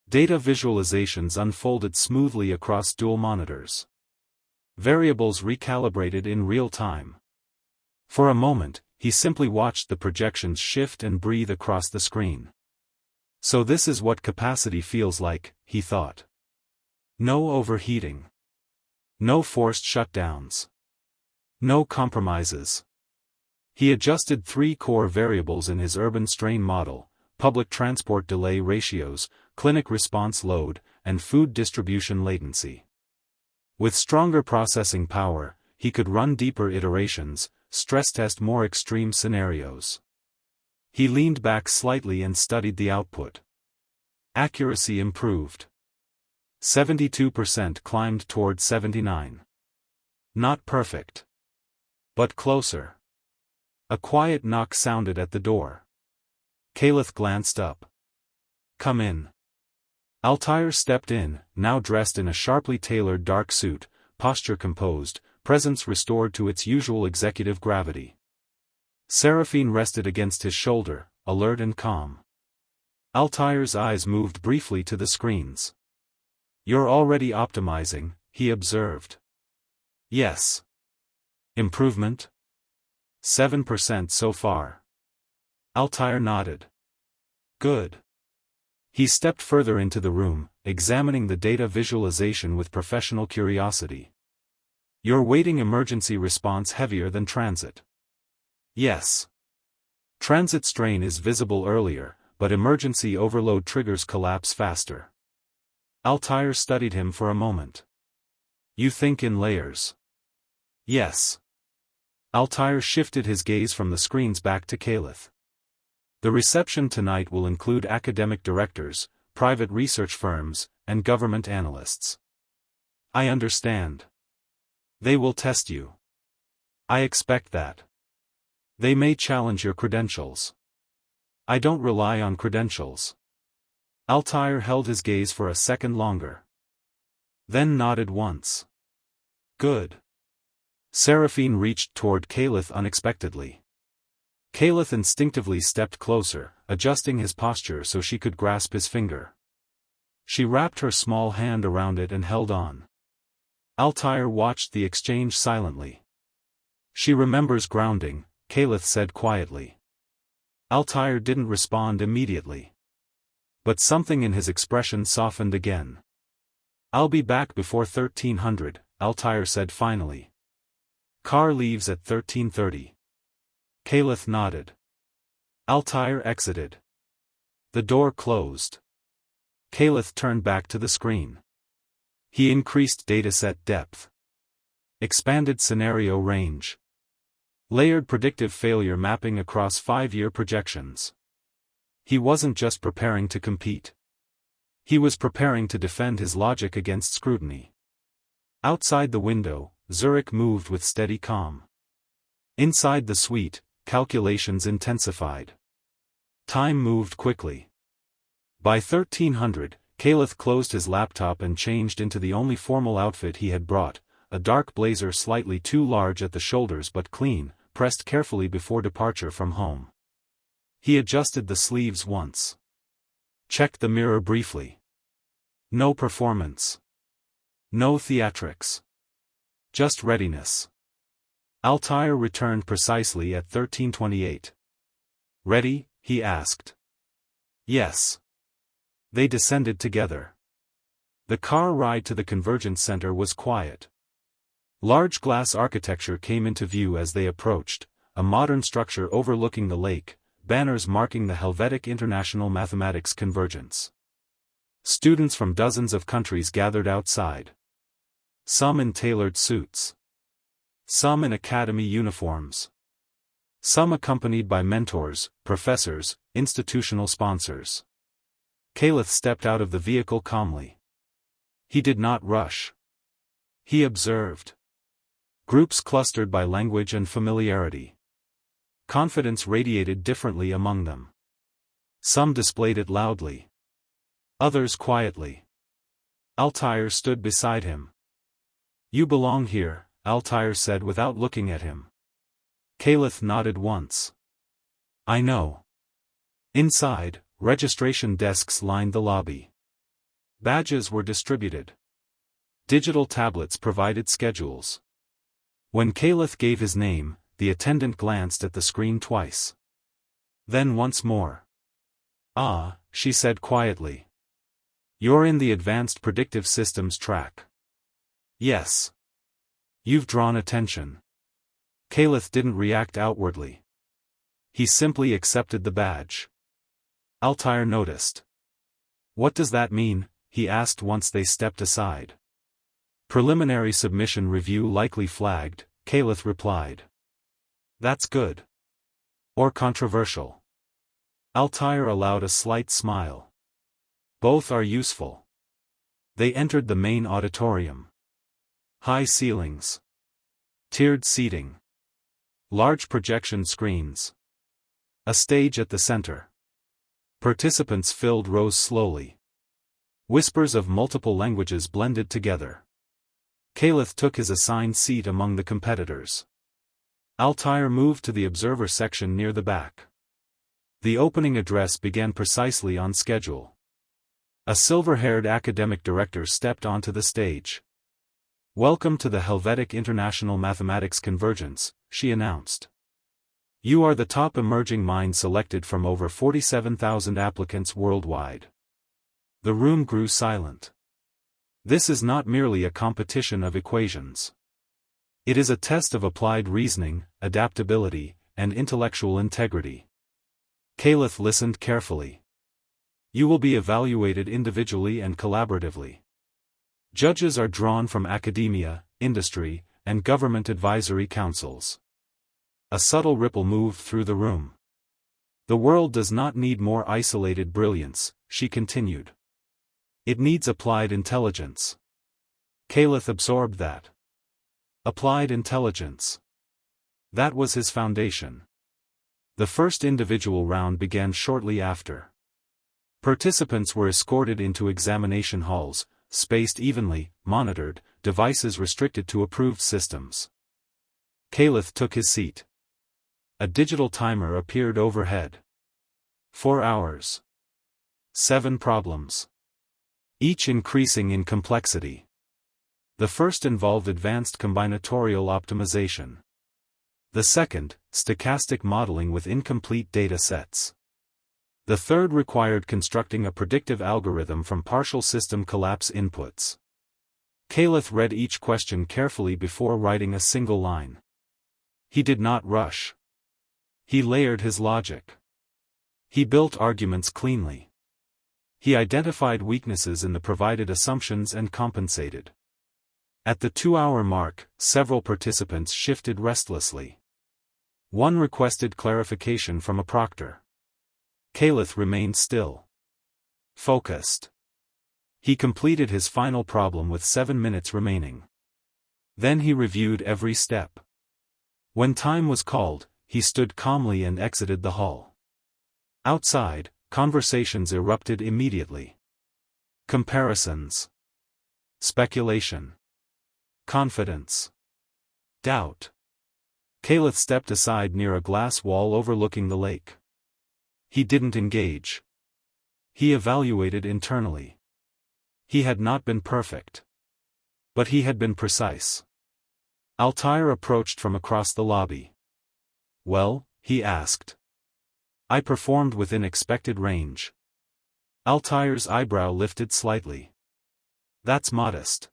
Data visualizations unfolded smoothly across dual monitors. Variables recalibrated in real time. For a moment, he simply watched the projections shift and breathe across the screen. So this is what capacity feels like, he thought. No overheating. No forced shutdowns. No compromises. He adjusted 3 core variables in his urban strain model: public transport delay ratios, clinic response load, and food distribution latency. With stronger processing power, he could run deeper iterations, stress test more extreme scenarios. He leaned back slightly and studied the output. Accuracy improved. 72% climbed toward 79. Not perfect. But closer. A quiet knock sounded at the door. Caliph glanced up. "Come in." Altair stepped in, now dressed in a sharply tailored dark suit, posture composed, presence restored to its usual executive gravity. Seraphine rested against his shoulder, alert and calm. Altair's eyes moved briefly to the screens. "You're already optimizing," he observed. "Yes." "Improvement?" 7% so far. Altair nodded. "Good." He stepped further into the room, examining the data visualization with professional curiosity. "You're weighting emergency response heavier than transit." "Yes." Transit strain is visible earlier, but emergency overload triggers collapse faster. Altair studied him for a moment. "You think in layers?" "Yes." Altair shifted his gaze from the screens back to Caliph. "The reception tonight will include academic directors, private research firms, and government analysts." "I understand. They will test you." "I expect that. They may challenge your credentials." "I don't rely on credentials." Altair held his gaze for a second longer. Then nodded once. "Good." Seraphine reached toward Caliph unexpectedly. Caliph instinctively stepped closer, adjusting his posture so she could grasp his finger. She wrapped her small hand around it and held on. Altair watched the exchange silently. "She remembers grounding," Caliph said quietly. Altair didn't respond immediately. But something in his expression softened again. "I'll be back before 1300, Altair said finally. "Car leaves at 13:30. Caliph nodded. Altair exited. The door closed. Caliph turned back to the screen. He increased dataset depth. Expanded scenario range. Layered predictive failure mapping across 5-year projections. He wasn't just preparing to compete. He was preparing to defend his logic against scrutiny. Outside the window, Zurich moved with steady calm. Inside the suite, calculations intensified. Time moved quickly. By 1300, Caliph closed his laptop and changed into the only formal outfit he had brought, a dark blazer slightly too large at the shoulders but clean, pressed carefully before departure from home. He adjusted the sleeves once. Checked the mirror briefly. No performance. No theatrics. Just readiness. Altair returned precisely at 1328. "Ready?" he asked. "Yes." They descended together. The car ride to the convergence center was quiet. Large glass architecture came into view as they approached, a modern structure overlooking the lake, banners marking the Helvetic International Mathematics Convergence. Students from dozens of countries gathered outside. Some in tailored suits. Some in academy uniforms. Some accompanied by mentors, professors, institutional sponsors. Caliph stepped out of the vehicle calmly. He did not rush. He observed. Groups clustered by language and familiarity. Confidence radiated differently among them. Some displayed it loudly. Others quietly. Altair stood beside him. "You belong here," Altair said without looking at him. Caliph nodded once. "I know." Inside, registration desks lined the lobby. Badges were distributed. Digital tablets provided schedules. When Caliph gave his name, the attendant glanced at the screen twice. Then once more. "Ah," she said quietly. "You're in the Advanced Predictive Systems track." "Yes." You've drawn attention. Caliph didn't react outwardly. He simply accepted the badge. Altair noticed. What does that mean? He asked once they stepped aside. Preliminary submission review likely flagged, Caliph replied. That's good. Or controversial. Altair allowed a slight smile. Both are useful. They entered the main auditorium. High ceilings. Tiered seating. Large projection screens. A stage at the center. Participants filled rows slowly. Whispers of multiple languages blended together. Caliph took his assigned seat among the competitors. Altair moved to the observer section near the back. The opening address began precisely on schedule. A silver-haired academic director stepped onto the stage. Welcome to the Helvetic International Mathematics Convergence, she announced. You are the top emerging mind selected from over 47,000 applicants worldwide. The room grew silent. This is not merely a competition of equations. It is a test of applied reasoning, adaptability, and intellectual integrity. Caliph listened carefully. You will be evaluated individually and collaboratively. Judges are drawn from academia, industry, and government advisory councils. A subtle ripple moved through the room. The world does not need more isolated brilliance, she continued. It needs applied intelligence. Caliph absorbed that. Applied intelligence. That was his foundation. The first individual round began shortly after. Participants were escorted into examination halls, spaced evenly, monitored, devices restricted to approved systems. Caliph took his seat. A digital timer appeared overhead. 4 hours. 7 problems. Each increasing in complexity. The first involved advanced combinatorial optimization. The second, stochastic modeling with incomplete data sets. The third required constructing a predictive algorithm from partial system collapse inputs. Caliph read each question carefully before writing a single line. He did not rush. He layered his logic. He built arguments cleanly. He identified weaknesses in the provided assumptions and compensated. At the 2-hour mark, several participants shifted restlessly. One requested clarification from a proctor. Caliph remained still. Focused. He completed his final problem with 7 minutes remaining. Then he reviewed every step. When time was called, he stood calmly and exited the hall. Outside, conversations erupted immediately. Comparisons. Speculation. Confidence. Doubt. Caliph stepped aside near a glass wall overlooking the lake. He didn't engage. He evaluated internally. He had not been perfect. But he had been precise. Altair approached from across the lobby. Well, he asked. I performed within expected range. Altair's eyebrow lifted slightly. That's modest.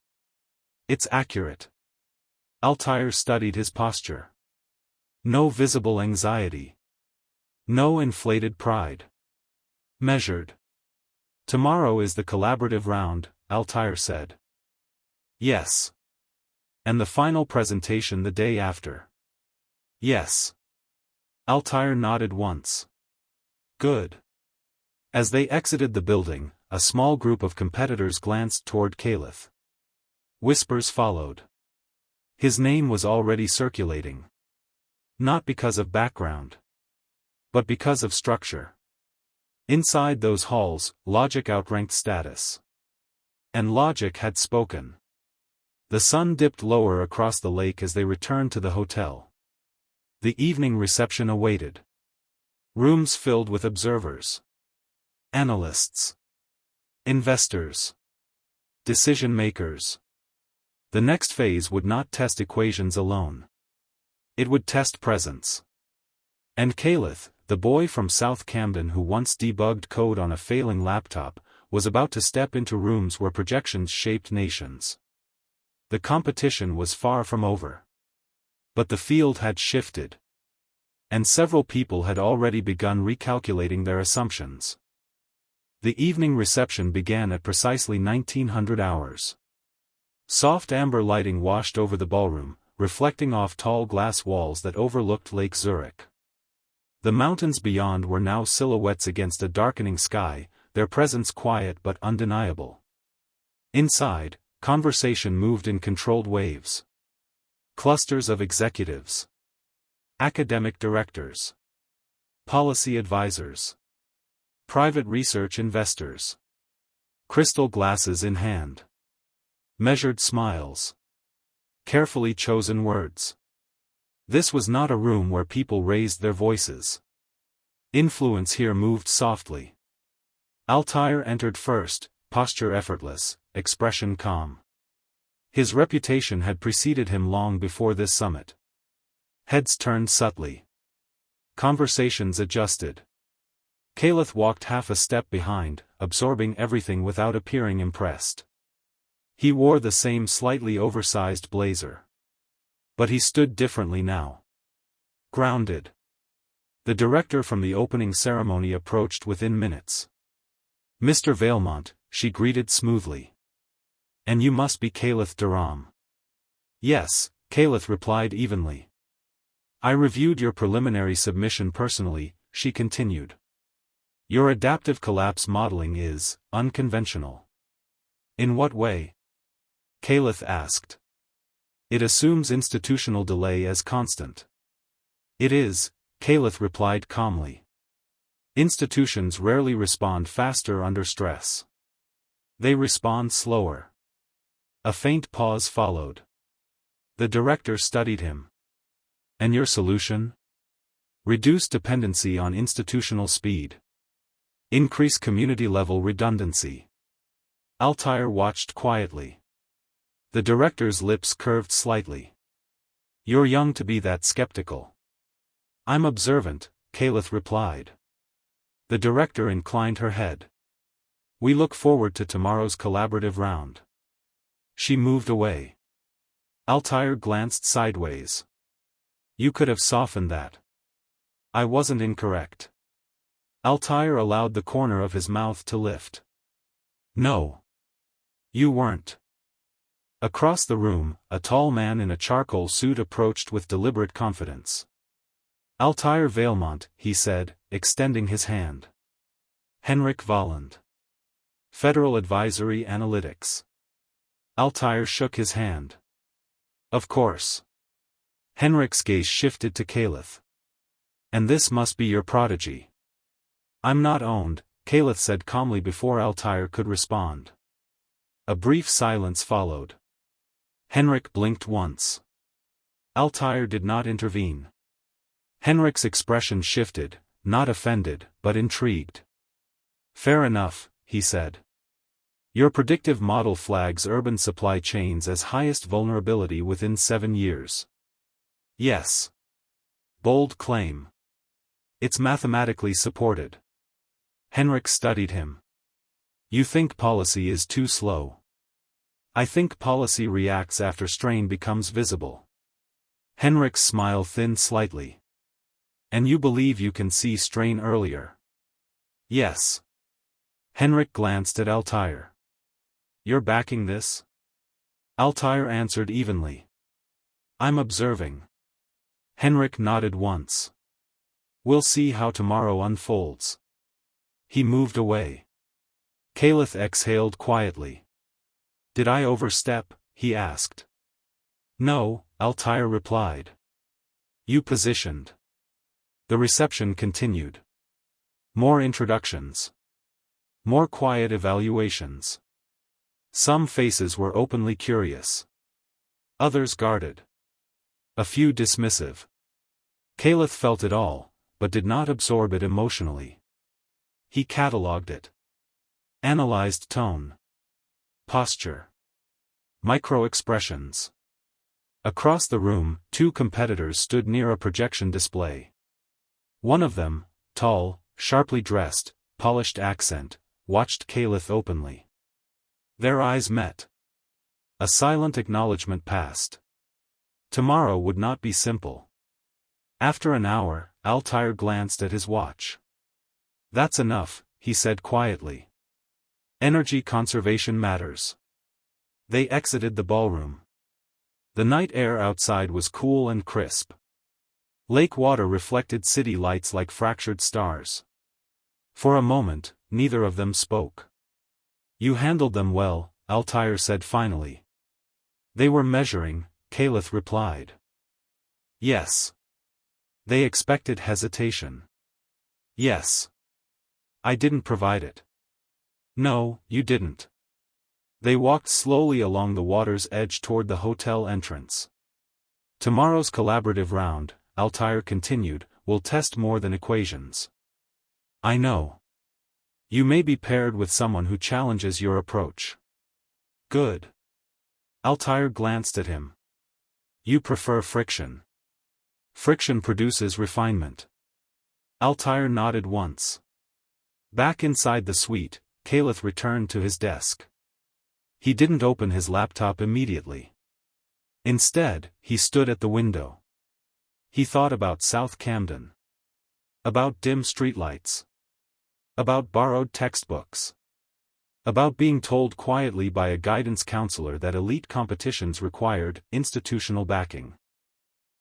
It's accurate. Altair studied his posture. No visible anxiety. No inflated pride. Measured. Tomorrow is the collaborative round, Altair said. Yes. And the final presentation the day after. Yes. Altair nodded once. Good. As they exited the building, a small group of competitors glanced toward Caliph. Whispers followed. His name was already circulating. Not because of background. But because of structure. Inside those halls, logic outranked status. And logic had spoken. The sun dipped lower across the lake as they returned to the hotel. The evening reception awaited. Rooms filled with observers. Analysts. Investors. Decision makers. The next phase would not test equations alone. It would test presence. And Caliph, the boy from South Camden who once debugged code on a failing laptop, was about to step into rooms where projections shaped nations. The competition was far from over. But the field had shifted. And several people had already begun recalculating their assumptions. The evening reception began at precisely 1900 hours. Soft amber lighting washed over the ballroom, reflecting off tall glass walls that overlooked Lake Zurich. The mountains beyond were now silhouettes against a darkening sky, their presence quiet but undeniable. Inside, conversation moved in controlled waves. Clusters of executives, academic directors, policy advisors, private research investors. Crystal glasses in hand. Measured smiles. Carefully chosen words. This was not a room where people raised their voices. Influence here moved softly. Altair entered first, posture effortless, expression calm. His reputation had preceded him long before this summit. Heads turned subtly. Conversations adjusted. Caliph walked half a step behind, absorbing everything without appearing impressed. He wore the same slightly oversized blazer. But he stood differently now. Grounded. The director from the opening ceremony approached within minutes. Mr. Valemont, she greeted smoothly. And you must be Caliph Durham. Yes, Caliph replied evenly. I reviewed your preliminary submission personally, she continued. Your adaptive collapse modeling is unconventional. In what way? Caliph asked. It assumes institutional delay as constant. It is, Caliph replied calmly. Institutions rarely respond faster under stress. They respond slower. A faint pause followed. The director studied him. And your solution? Reduce dependency on institutional speed. Increase community-level redundancy. Altair watched quietly. The director's lips curved slightly. You're young to be that skeptical. I'm observant, Caliph replied. The director inclined her head. We look forward to tomorrow's collaborative round. She moved away. Altair glanced sideways. You could have softened that. I wasn't incorrect. Altair allowed the corner of his mouth to lift. No. You weren't. Across the room, a tall man in a charcoal suit approached with deliberate confidence. Altair Valemont, he said, extending his hand. Henrik Volland. Federal Advisory Analytics. Altair shook his hand. Of course. Henrik's gaze shifted to Caliph. And this must be your prodigy. I'm not owned, Caliph said calmly before Altair could respond. A brief silence followed. Henrik blinked once. Altair did not intervene. Henrik's expression shifted, not offended, but intrigued. Fair enough, he said. Your predictive model flags urban supply chains as highest vulnerability within 7 years. Yes. Bold claim. It's mathematically supported. Henrik studied him. You think policy is too slow. I think policy reacts after strain becomes visible. Henrik's smile thinned slightly. And you believe you can see strain earlier? Yes. Henrik glanced at Altair. You're backing this? Altair answered evenly. I'm observing. Henrik nodded once. We'll see how tomorrow unfolds. He moved away. Caliph exhaled quietly. Did I overstep? He asked. No, Altair replied. You positioned. The reception continued. More introductions. More quiet evaluations. Some faces were openly curious. Others guarded. A few dismissive. Caliph felt it all, but did not absorb it emotionally. He catalogued it. Analyzed tone. Posture. Micro-expressions. Across the room, 2 competitors stood near a projection display. One of them, tall, sharply dressed, polished accent, watched Caliph openly. Their eyes met. A silent acknowledgement passed. Tomorrow would not be simple. After an hour, Altair glanced at his watch. That's enough, he said quietly. Energy conservation matters. They exited the ballroom. The night air outside was cool and crisp. Lake water reflected city lights like fractured stars. For a moment, neither of them spoke. You handled them well, Altair said finally. They were measuring, Caliph replied. Yes. They expected hesitation. Yes. I didn't provide it. No, you didn't. They walked slowly along the water's edge toward the hotel entrance. Tomorrow's collaborative round, Altair continued, will test more than equations. I know. You may be paired with someone who challenges your approach. Good. Altair glanced at him. You prefer friction. Friction produces refinement. Altair nodded once. Back inside the suite, Caliph returned to his desk. He didn't open his laptop immediately. Instead, he stood at the window. He thought about South Camden. About dim streetlights. About borrowed textbooks. About being told quietly by a guidance counselor that elite competitions required institutional backing.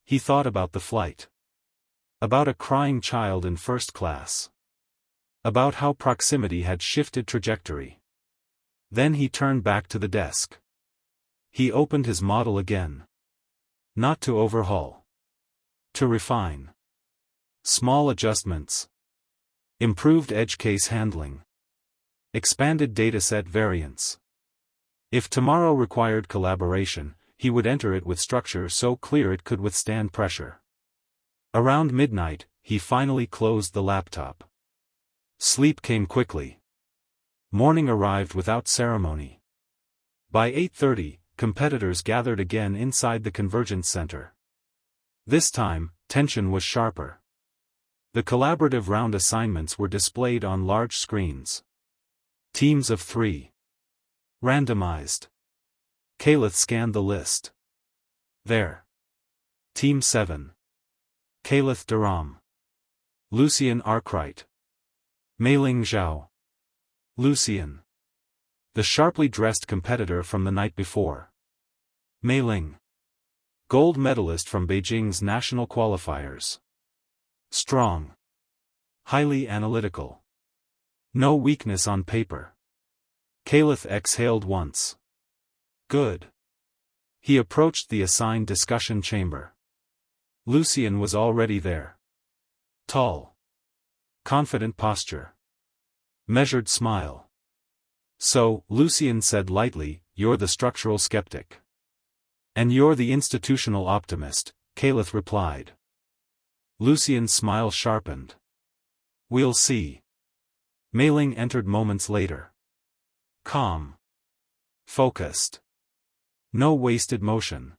He thought about the flight. About a crying child in first class. About how proximity had shifted trajectory. Then he turned back to the desk. He opened his model again. Not to overhaul. To refine. Small adjustments. Improved edge case handling. Expanded dataset variance. If tomorrow required collaboration, he would enter it with structure so clear it could withstand pressure. Around midnight, he finally closed the laptop. Sleep came quickly. Morning arrived without ceremony. By 8:30, competitors gathered again inside the Convergence Center. This time, tension was sharper. The collaborative round assignments were displayed on large screens. Teams of 3. Randomized. Caliph scanned the list. There. Team 7. Caliph Durham. Lucien Arkwright. Meiling Zhao. Lucien. The sharply dressed competitor from the night before. Meiling. Gold medalist from Beijing's national qualifiers. Strong. Highly analytical. No weakness on paper. Caliph exhaled once. Good. He approached the assigned discussion chamber. Lucien was already there. Tall. Confident posture. Measured smile. So, Lucien said lightly, you're the structural skeptic. And you're the institutional optimist, Caliph replied. Lucien's smile sharpened. We'll see. Meiling entered moments later. Calm. Focused. No wasted motion.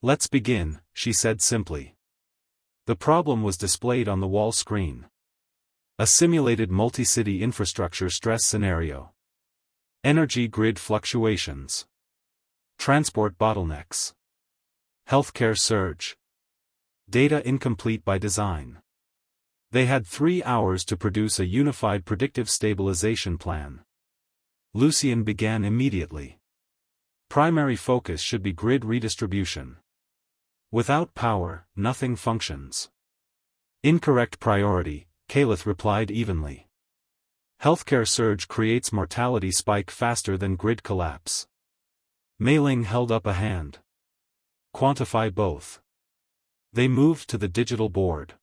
Let's begin, she said simply. The problem was displayed on the wall screen. A simulated multi-city infrastructure stress scenario. Energy grid fluctuations. Transport bottlenecks. Healthcare surge. Data incomplete by design. They had 3 hours to produce a unified predictive stabilization plan. Lucien began immediately. Primary focus should be grid redistribution. Without power, nothing functions. Incorrect priority, Caliph replied evenly. Healthcare surge creates mortality spike faster than grid collapse. Meiling held up a hand. Quantify both. They moved to the digital board.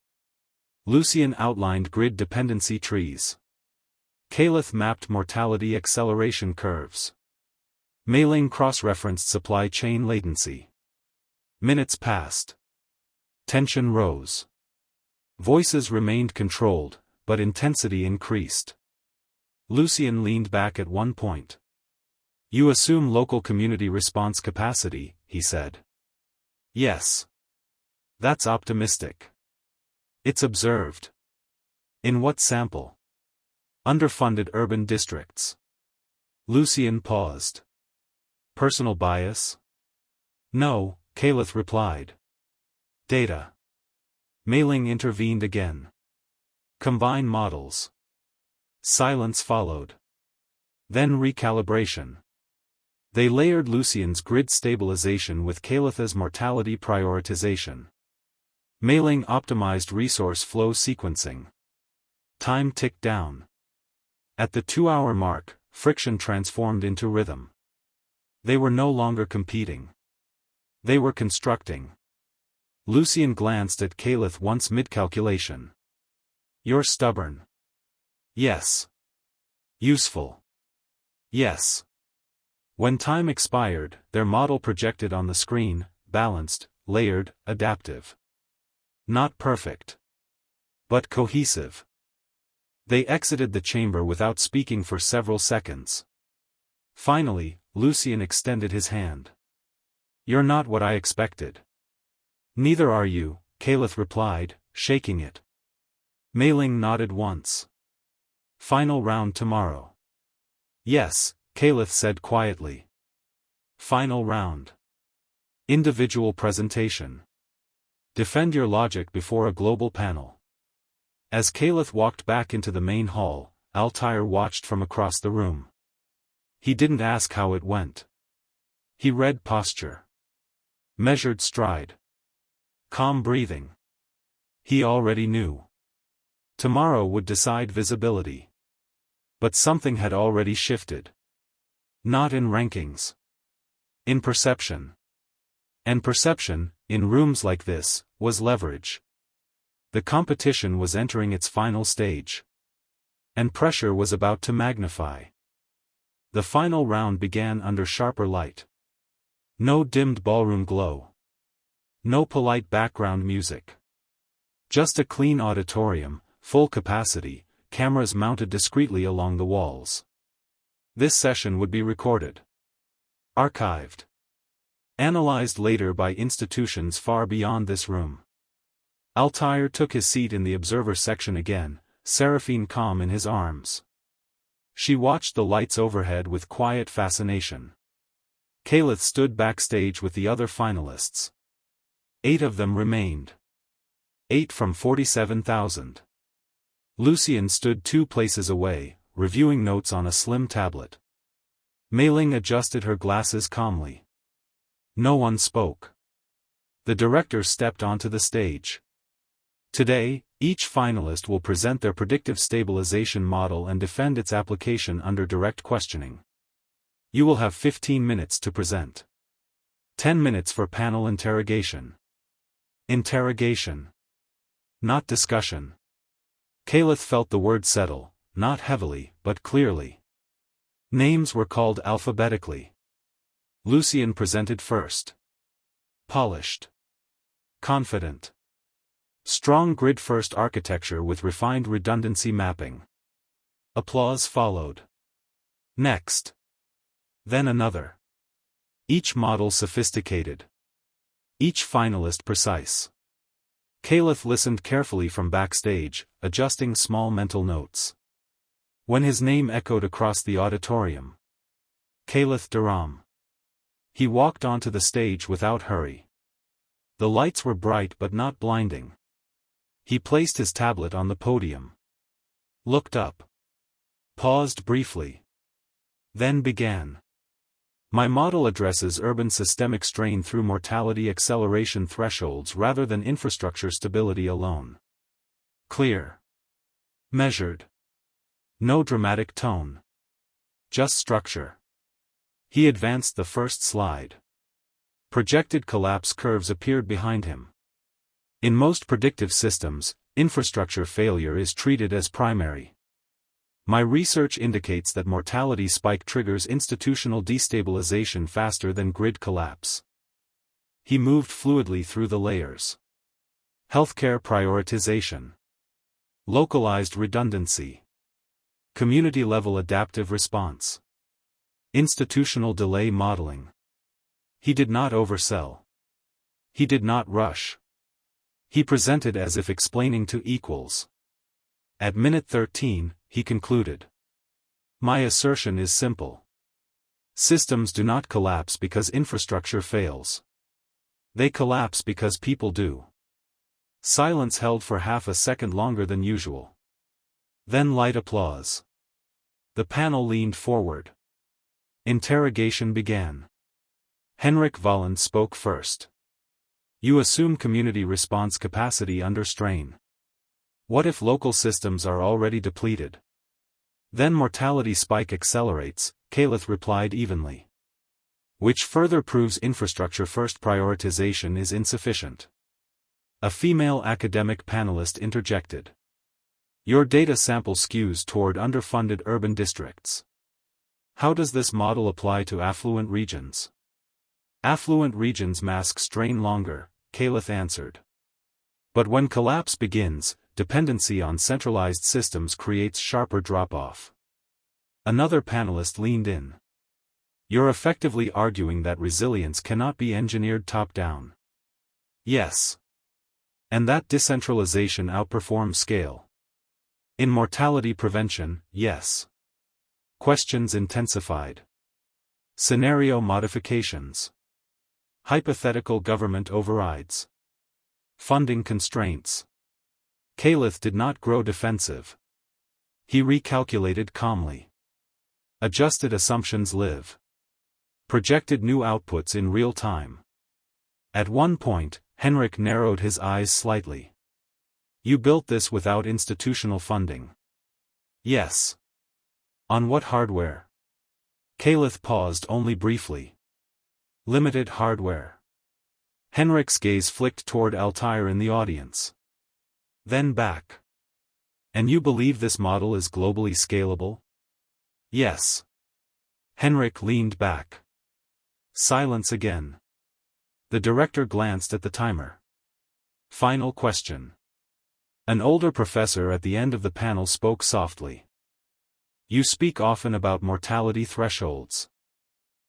Lucien outlined grid dependency trees. Caliph mapped mortality acceleration curves. Meiling cross-referenced supply chain latency. Minutes passed. Tension rose. Voices remained controlled, but intensity increased. Lucien leaned back at one point. You assume local community response capacity, he said. Yes. That's optimistic. It's observed. In what sample? Underfunded urban districts. Lucien paused. Personal bias? No, Caliph replied. Data. Mailing intervened again. Combine models. Silence followed. Then recalibration. They layered Lucien's grid stabilization with Caliph's mortality prioritization. Mailing optimized resource flow sequencing. Time ticked down. At the 2-hour mark, friction transformed into rhythm. They were no longer competing. They were constructing. Lucien glanced at Caliph once mid-calculation. You're stubborn. Yes. Useful. Yes. When time expired, their model projected on the screen, balanced, layered, adaptive. Not perfect. But cohesive. They exited the chamber without speaking for several seconds. Finally, Lucien extended his hand. You're not what I expected. Neither are you, Caliph replied, shaking it. Mailing nodded once. Final round tomorrow. Yes, Caliph said quietly. Final round. Individual presentation. Defend your logic before a global panel. As Caliph walked back into the main hall, Altair watched from across the room. He didn't ask how it went. He read posture. Measured stride. Calm breathing. He already knew. Tomorrow would decide visibility. But something had already shifted. Not in rankings. In perception. And perception, in rooms like this, was leverage. The competition was entering its final stage. And pressure was about to magnify. The final round began under sharper light. No dimmed ballroom glow. No polite background music. Just a clean auditorium, full capacity, cameras mounted discreetly along the walls. This session would be recorded. Archived. Analyzed later by institutions far beyond this room. Altair took his seat in the observer section again, Seraphine calm in his arms. She watched the lights overhead with quiet fascination. Caliph stood backstage with the other finalists. 8 of them remained. 8 from 47,000. Lucien stood 2 places away, reviewing notes on a slim tablet. Mailing adjusted her glasses calmly. No one spoke. The director stepped onto the stage. Today, each finalist will present their predictive stabilization model and defend its application under direct questioning. You will have 15 minutes to present. 10 minutes for panel interrogation. Interrogation. Not discussion. Caliph felt the word settle, not heavily, but clearly. Names were called alphabetically. Lucien presented first. Polished. Confident. Strong grid-first architecture with refined redundancy mapping. Applause followed. Next. Then another. Each model sophisticated. Each finalist precise. Caliph listened carefully from backstage, adjusting small mental notes. When his name echoed across the auditorium. Caliph Durham. He walked onto the stage without hurry. The lights were bright but not blinding. He placed his tablet on the podium. Looked up. Paused briefly. Then began. My model addresses urban systemic strain through mortality acceleration thresholds rather than infrastructure stability alone. Clear. Measured. No dramatic tone. Just structure. He advanced the first slide. Projected collapse curves appeared behind him. In most predictive systems, infrastructure failure is treated as primary. My research indicates that mortality spike triggers institutional destabilization faster than grid collapse. He moved fluidly through the layers. Healthcare prioritization. Localized redundancy. Community-level adaptive response. Institutional delay modeling. He did not oversell. He did not rush. He presented as if explaining to equals. At minute 13, he concluded. My assertion is simple. Systems do not collapse because infrastructure fails. They collapse because people do. Silence held for half a second longer than usual. Then light applause. The panel leaned forward. Interrogation began. Henrik Volland spoke first. You assume community response capacity under strain. What if local systems are already depleted? Then mortality spike accelerates, Kalith replied evenly. Which further proves infrastructure first prioritization is insufficient. A female academic panelist interjected. Your data sample skews toward underfunded urban districts. How does this model apply to affluent regions? Affluent regions mask strain longer, Kalith answered. But when collapse begins, dependency on centralized systems creates sharper drop-off. Another panelist leaned in. You're effectively arguing that resilience cannot be engineered top-down. Yes. And that decentralization outperforms scale. In mortality prevention, yes. Questions intensified. Scenario modifications. Hypothetical government overrides. Funding constraints. Kalith did not grow defensive. He recalculated calmly. Adjusted assumptions live. Projected new outputs in real time. At one point, Henrik narrowed his eyes slightly. You built this without institutional funding. Yes. On what hardware? Kalith paused only briefly. Limited hardware. Henrik's gaze flicked toward Altair in the audience. Then back. And you believe this model is globally scalable? Yes. Henrik leaned back. Silence again. The director glanced at the timer. Final question. An older professor at the end of the panel spoke softly. You speak often about mortality thresholds.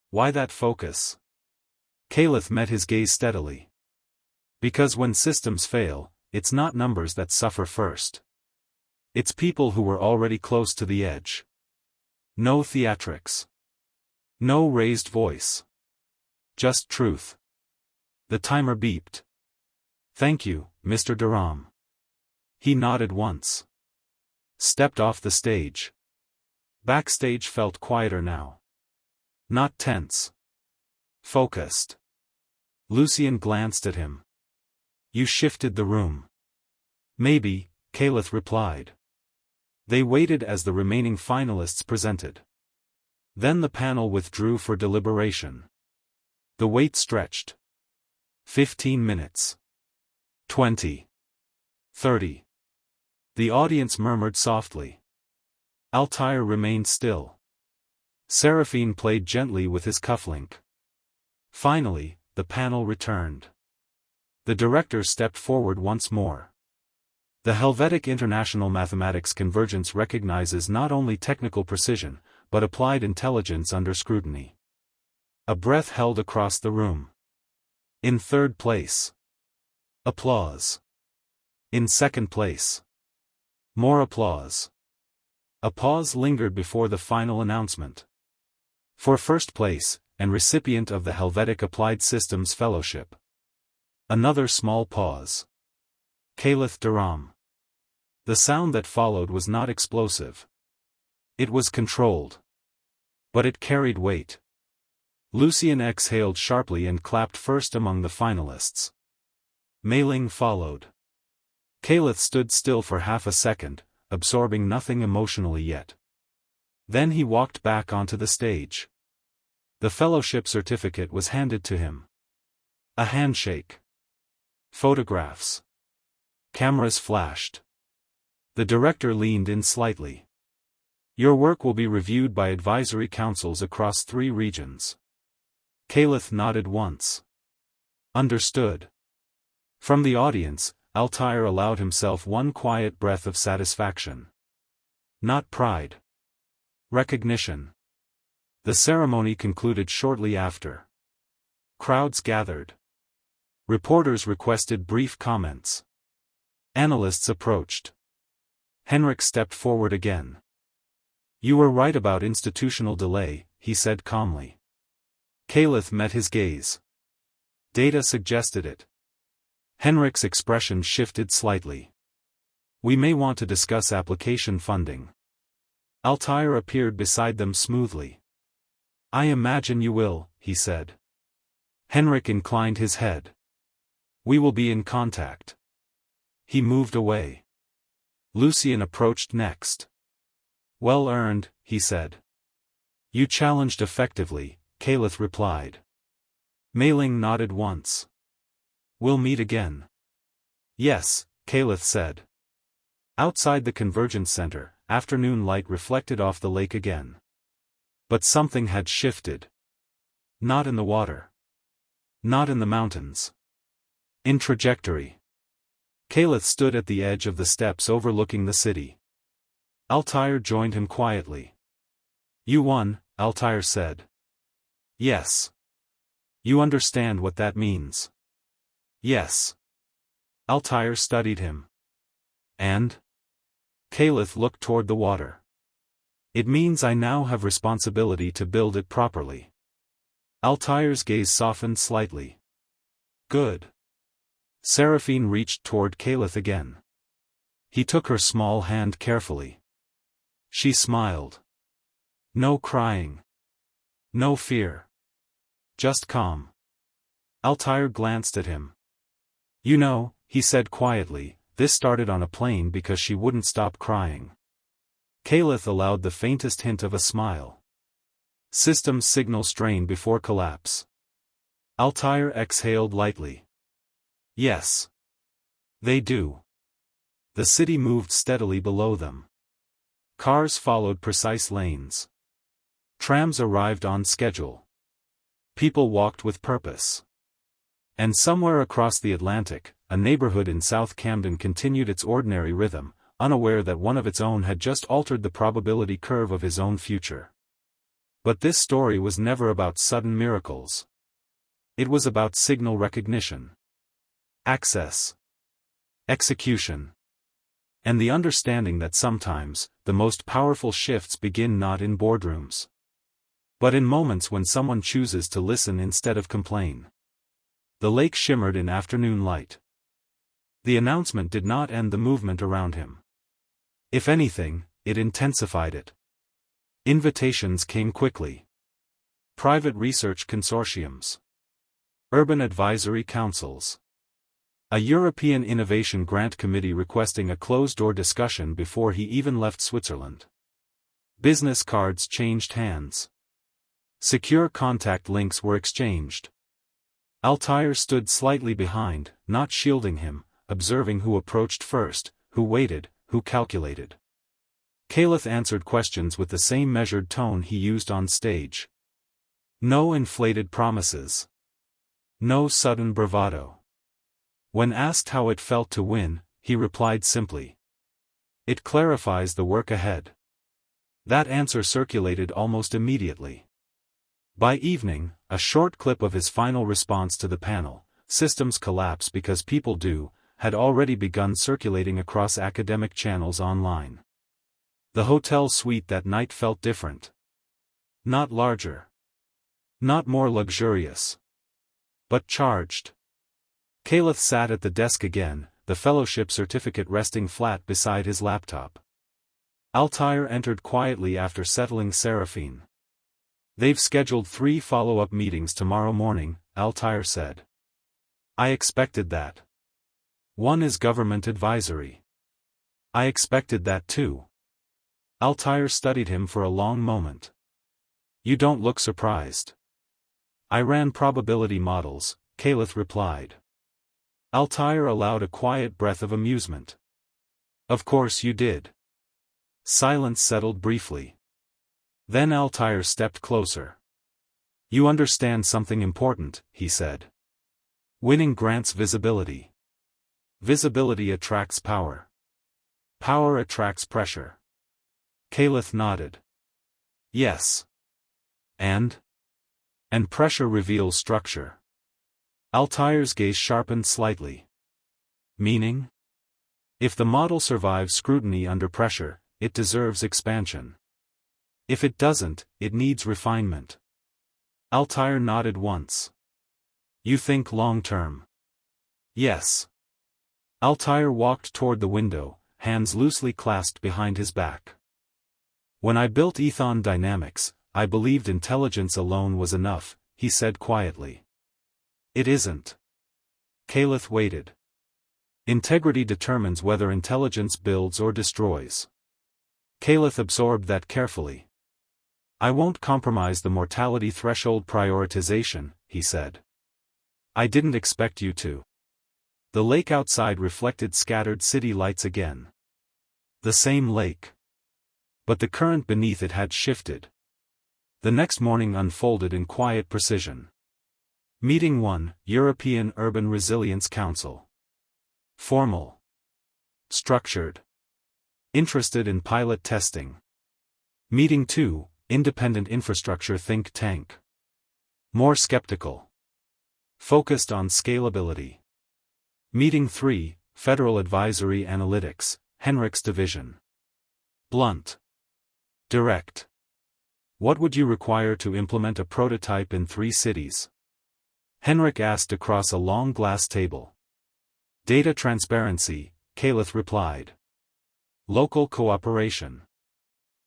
Why that focus? Kalith met his gaze steadily. Because when systems fail, it's not numbers that suffer first. It's people who were already close to the edge. No theatrics. No raised voice. Just truth. The timer beeped. Thank you, Mr. Durham. He nodded once. Stepped off the stage. Backstage felt quieter now. Not tense. Focused. Lucian glanced at him. You shifted the room. Maybe, Kalith replied. They waited as the remaining finalists presented. Then the panel withdrew for deliberation. The wait stretched. 15 minutes. 20. 30. The audience murmured softly. Altair remained still. Seraphine played gently with his cufflink. Finally, the panel returned. The director stepped forward once more. The Helvetic International Mathematics Convergence recognizes not only technical precision, but applied intelligence under scrutiny. A breath held across the room. In third place. Applause. In second place. More applause. A pause lingered before the final announcement. For first place, and recipient of the Helvetic Applied Systems Fellowship. Another small pause. Kalith Durham. The sound that followed was not explosive. It was controlled. But it carried weight. Lucian exhaled sharply and clapped first among the finalists. Mailing followed. Kalith stood still for half a second, absorbing nothing emotionally yet. Then he walked back onto the stage. The fellowship certificate was handed to him. A handshake. Photographs. Cameras flashed. The director leaned in slightly. Your work will be reviewed by advisory councils across 3 regions. Kalith nodded once. Understood. From the audience, Altair allowed himself one quiet breath of satisfaction. Not pride. Recognition. The ceremony concluded shortly after. Crowds gathered. Reporters requested brief comments. Analysts approached. Henrik stepped forward again. You were right about institutional delay, he said calmly. Caliph met his gaze. Data suggested it. Henrik's expression shifted slightly. We may want to discuss application funding. Altair appeared beside them smoothly. I imagine you will, he said. Henrik inclined his head. We will be in contact. He moved away. Lucien approached next. Well earned, he said. You challenged effectively, Caliph replied. Mailing nodded once. We'll meet again. Yes, Caliph said. Outside the Convergence Center, afternoon light reflected off the lake again. But something had shifted. Not in the water. Not in the mountains. In trajectory. Caliph stood at the edge of the steps overlooking the city. Altair joined him quietly. You won, Altair said. Yes. You understand what that means. Yes. Altair studied him. And? Caliph looked toward the water. It means I now have responsibility to build it properly. Altair's gaze softened slightly. Good. Seraphine reached toward Caliph again. He took her small hand carefully. She smiled. No crying. No fear. Just calm. Altair glanced at him. You know, he said quietly, this started on a plane because she wouldn't stop crying. Caliph allowed the faintest hint of a smile. Systems signal strain before collapse. Altair exhaled lightly. Yes. They do. The city moved steadily below them. Cars followed precise lanes. Trams arrived on schedule. People walked with purpose. And somewhere across the Atlantic, a neighborhood in South Camden continued its ordinary rhythm, unaware that one of its own had just altered the probability curve of his own future. But this story was never about sudden miracles. It was about signal recognition. Access. Execution. And the understanding that sometimes, the most powerful shifts begin not in boardrooms, but in moments when someone chooses to listen instead of complain. The lake shimmered in afternoon light. The announcement did not end the movement around him. If anything, it intensified it. Invitations came quickly. Private research consortiums. Urban advisory councils. A European Innovation Grant Committee requesting a closed-door discussion before he even left Switzerland. Business cards changed hands. Secure contact links were exchanged. Altair stood slightly behind, not shielding him, observing who approached first, who waited, who calculated. Caliph answered questions with the same measured tone he used on stage. No inflated promises. No sudden bravado. When asked how it felt to win, he replied simply. It clarifies the work ahead. That answer circulated almost immediately. By evening, a short clip of his final response to the panel, "Systems collapse because people do," had already begun circulating across academic channels online. The hotel suite that night felt different. Not larger. Not more luxurious. But charged. Caliph sat at the desk again, the fellowship certificate resting flat beside his laptop. Altair entered quietly after settling Seraphine. They've scheduled 3 follow-up meetings tomorrow morning, Altair said. I expected that. One is government advisory. I expected that too. Altair studied him for a long moment. You don't look surprised. I ran probability models, Caliph replied. Altair allowed a quiet breath of amusement. Of course you did. Silence settled briefly. Then Altair stepped closer. You understand something important, he said. Winning grants visibility. Visibility attracts power. Power attracts pressure. Caliph nodded. Yes. And pressure reveals structure. Altair's gaze sharpened slightly. Meaning? If the model survives scrutiny under pressure, it deserves expansion. If it doesn't, it needs refinement. Altair nodded once. You think long-term? Yes. Altair walked toward the window, hands loosely clasped behind his back. When I built Ethon Dynamics, I believed intelligence alone was enough, he said quietly. It isn't. Caliph waited. Integrity determines whether intelligence builds or destroys. Caliph absorbed that carefully. I won't compromise the mortality threshold prioritization, he said. I didn't expect you to. The lake outside reflected scattered city lights again. The same lake. But the current beneath it had shifted. The next morning unfolded in quiet precision. Meeting 1, European Urban Resilience Council. Formal. Structured. Interested in pilot testing. Meeting 2, Independent Infrastructure Think Tank. More skeptical. Focused on scalability. Meeting 3, Federal Advisory Analytics, Henrik's Division. Blunt. Direct. What would you require to implement a prototype in 3 cities? Henrik asked across a long glass table. Data transparency, Caliph replied. Local cooperation.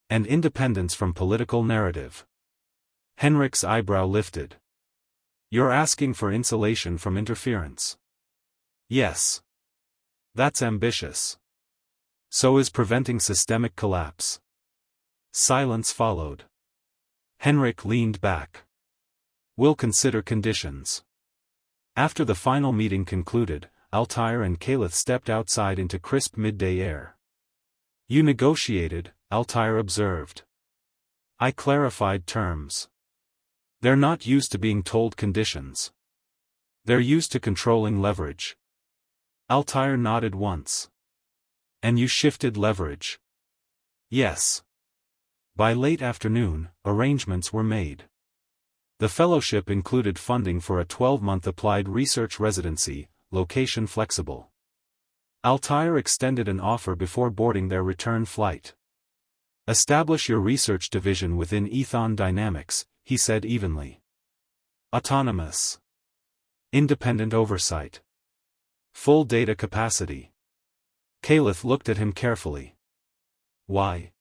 And independence from political narrative. Henrik's eyebrow lifted. You're asking for insulation from interference. Yes. That's ambitious. So is preventing systemic collapse. Silence followed. Henrik leaned back. We'll consider conditions. After the final meeting concluded, Altair and Caliph stepped outside into crisp midday air. You negotiated, Altair observed. I clarified terms. They're not used to being told conditions. They're used to controlling leverage. Altair nodded once. And you shifted leverage? Yes. By late afternoon, arrangements were made. The fellowship included funding for a 12-month applied research residency, location flexible. Altair extended an offer before boarding their return flight. Establish your research division within Ethon Dynamics, he said evenly. Autonomous. Independent oversight. Full data capacity. Caliph looked at him carefully. Why?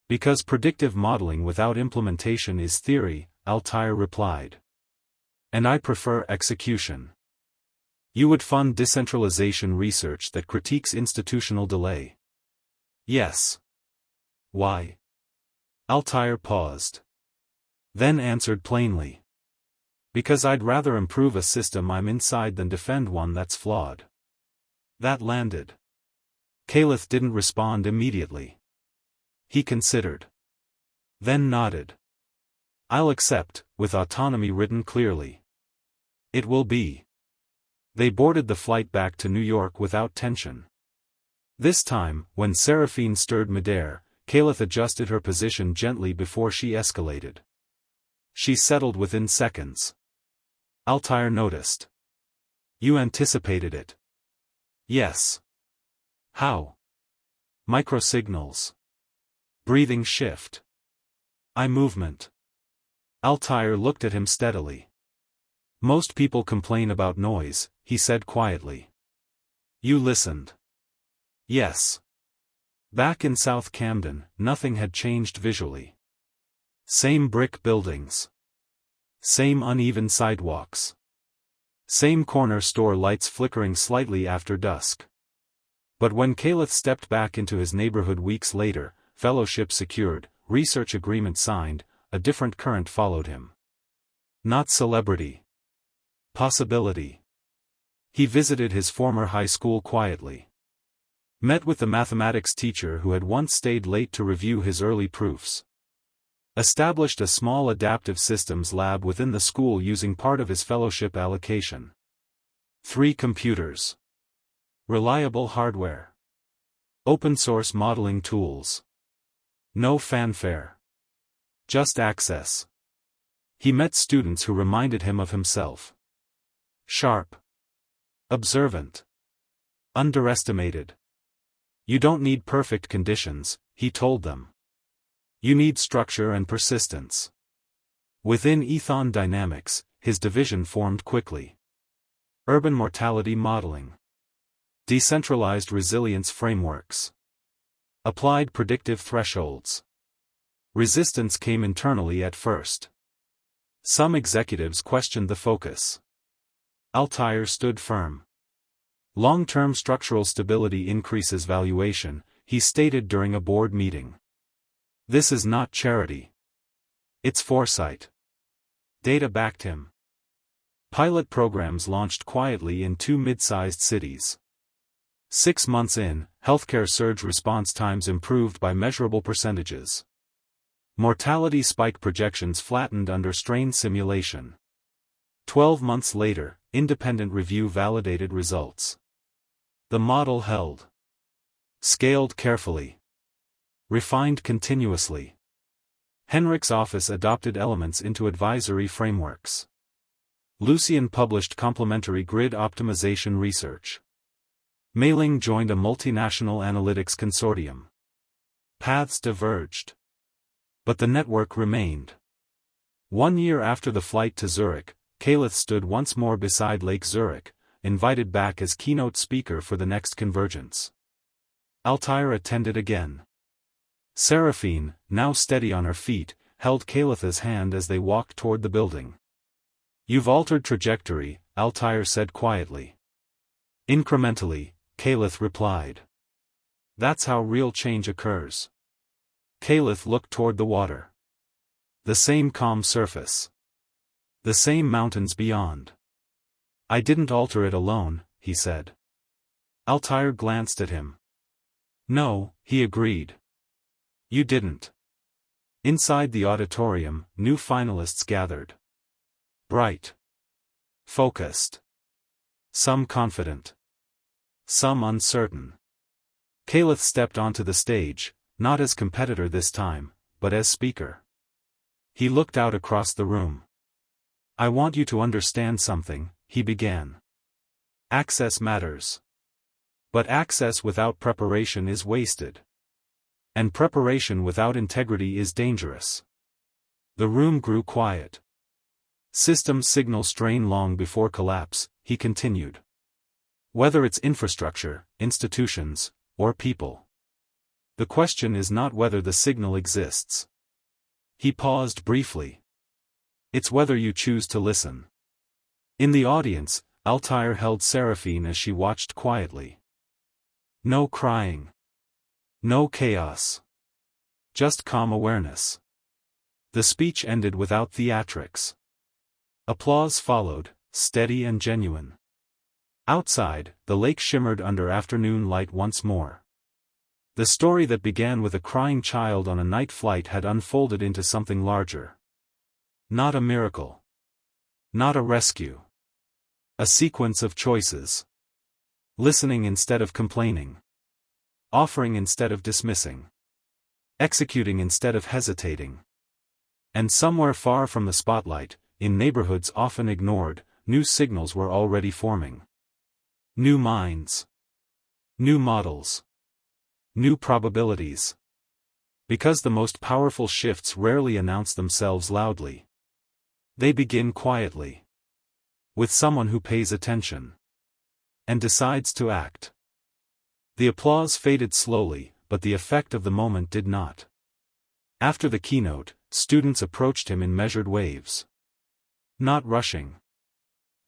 Because predictive modeling without implementation is theory, Altair replied. And I prefer execution. You would fund decentralization research that critiques institutional delay. Yes. Why? Altair paused. Then answered plainly. Because I'd rather improve a system I'm inside than defend one that's flawed. That landed. Caliph didn't respond immediately. He considered. Then nodded. I'll accept, with autonomy written clearly. It will be. They boarded the flight back to New York without tension. This time, when Seraphine stirred midair, Caliph adjusted her position gently before she escalated. She settled within seconds. Altair noticed. You anticipated it. Yes. How? Microsignals. Breathing shift. Eye movement. Altair looked at him steadily. Most people complain about noise, he said quietly. You listened. Yes. Back in South Camden, nothing had changed visually. Same brick buildings. Same uneven sidewalks. Same corner store lights flickering slightly after dusk. But when Caliph stepped back into his neighborhood weeks later, fellowship secured, research agreement signed, a different current followed him. Not celebrity. Possibility. He visited his former high school quietly. Met with the mathematics teacher who had once stayed late to review his early proofs. Established a small adaptive systems lab within the school using part of his fellowship allocation. 3 computers. Reliable hardware. Open source modeling tools. No fanfare. Just access. He met students who reminded him of himself. Sharp. Observant. Underestimated. You don't need perfect conditions, he told them. You need structure and persistence. Within Ethon Dynamics, his division formed quickly. Urban mortality modeling. Decentralized resilience frameworks. Applied predictive thresholds. Resistance came internally at first. Some executives questioned the focus. Altair stood firm. Long-term structural stability increases valuation, he stated during a board meeting. This is not charity. It's foresight. Data backed him. Pilot programs launched quietly in 2 mid-sized cities. 6 months in, healthcare surge response times improved by measurable percentages. Mortality spike projections flattened under strain simulation. 12 months later, independent review validated results. The model held. Scaled carefully. Refined continuously. Henrich's office adopted elements into advisory frameworks. Lucien published complementary grid optimization research. Meiling joined a multinational analytics consortium. Paths diverged. But the network remained. 1 year after the flight to Zurich, Calith stood once more beside Lake Zurich, invited back as keynote speaker for the next convergence. Altair attended again. Seraphine, now steady on her feet, held Calith's hand as they walked toward the building. You've altered trajectory, Altair said quietly. Incrementally, Calith replied. That's how real change occurs. Calith looked toward the water. The same calm surface. The same mountains beyond. I didn't alter it alone, he said. Altair glanced at him. No, he agreed. You didn't. Inside the auditorium, new finalists gathered. Bright. Focused. Some confident. Some uncertain. Calith stepped onto the stage, not as competitor this time, but as speaker. He looked out across the room. I want you to understand something, he began. Access matters. But access without preparation is wasted. And preparation without integrity is dangerous. The room grew quiet. Systems signal strain long before collapse, he continued. Whether it's infrastructure, institutions, or people. The question is not whether the signal exists. He paused briefly. It's whether you choose to listen. In the audience, Altair held Seraphine as she watched quietly. No crying. No chaos. Just calm awareness. The speech ended without theatrics. Applause followed, steady and genuine. Outside, the lake shimmered under afternoon light once more. The story that began with a crying child on a night flight had unfolded into something larger. Not a miracle. Not a rescue. A sequence of choices. Listening instead of complaining. Offering instead of dismissing. Executing instead of hesitating. And somewhere far from the spotlight, in neighborhoods often ignored, new signals were already forming. New minds. New models. New probabilities. Because the most powerful shifts rarely announce themselves loudly. They begin quietly. With someone who pays attention. And decides to act. The applause faded slowly, but the effect of the moment did not. After the keynote, students approached him in measured waves. Not rushing.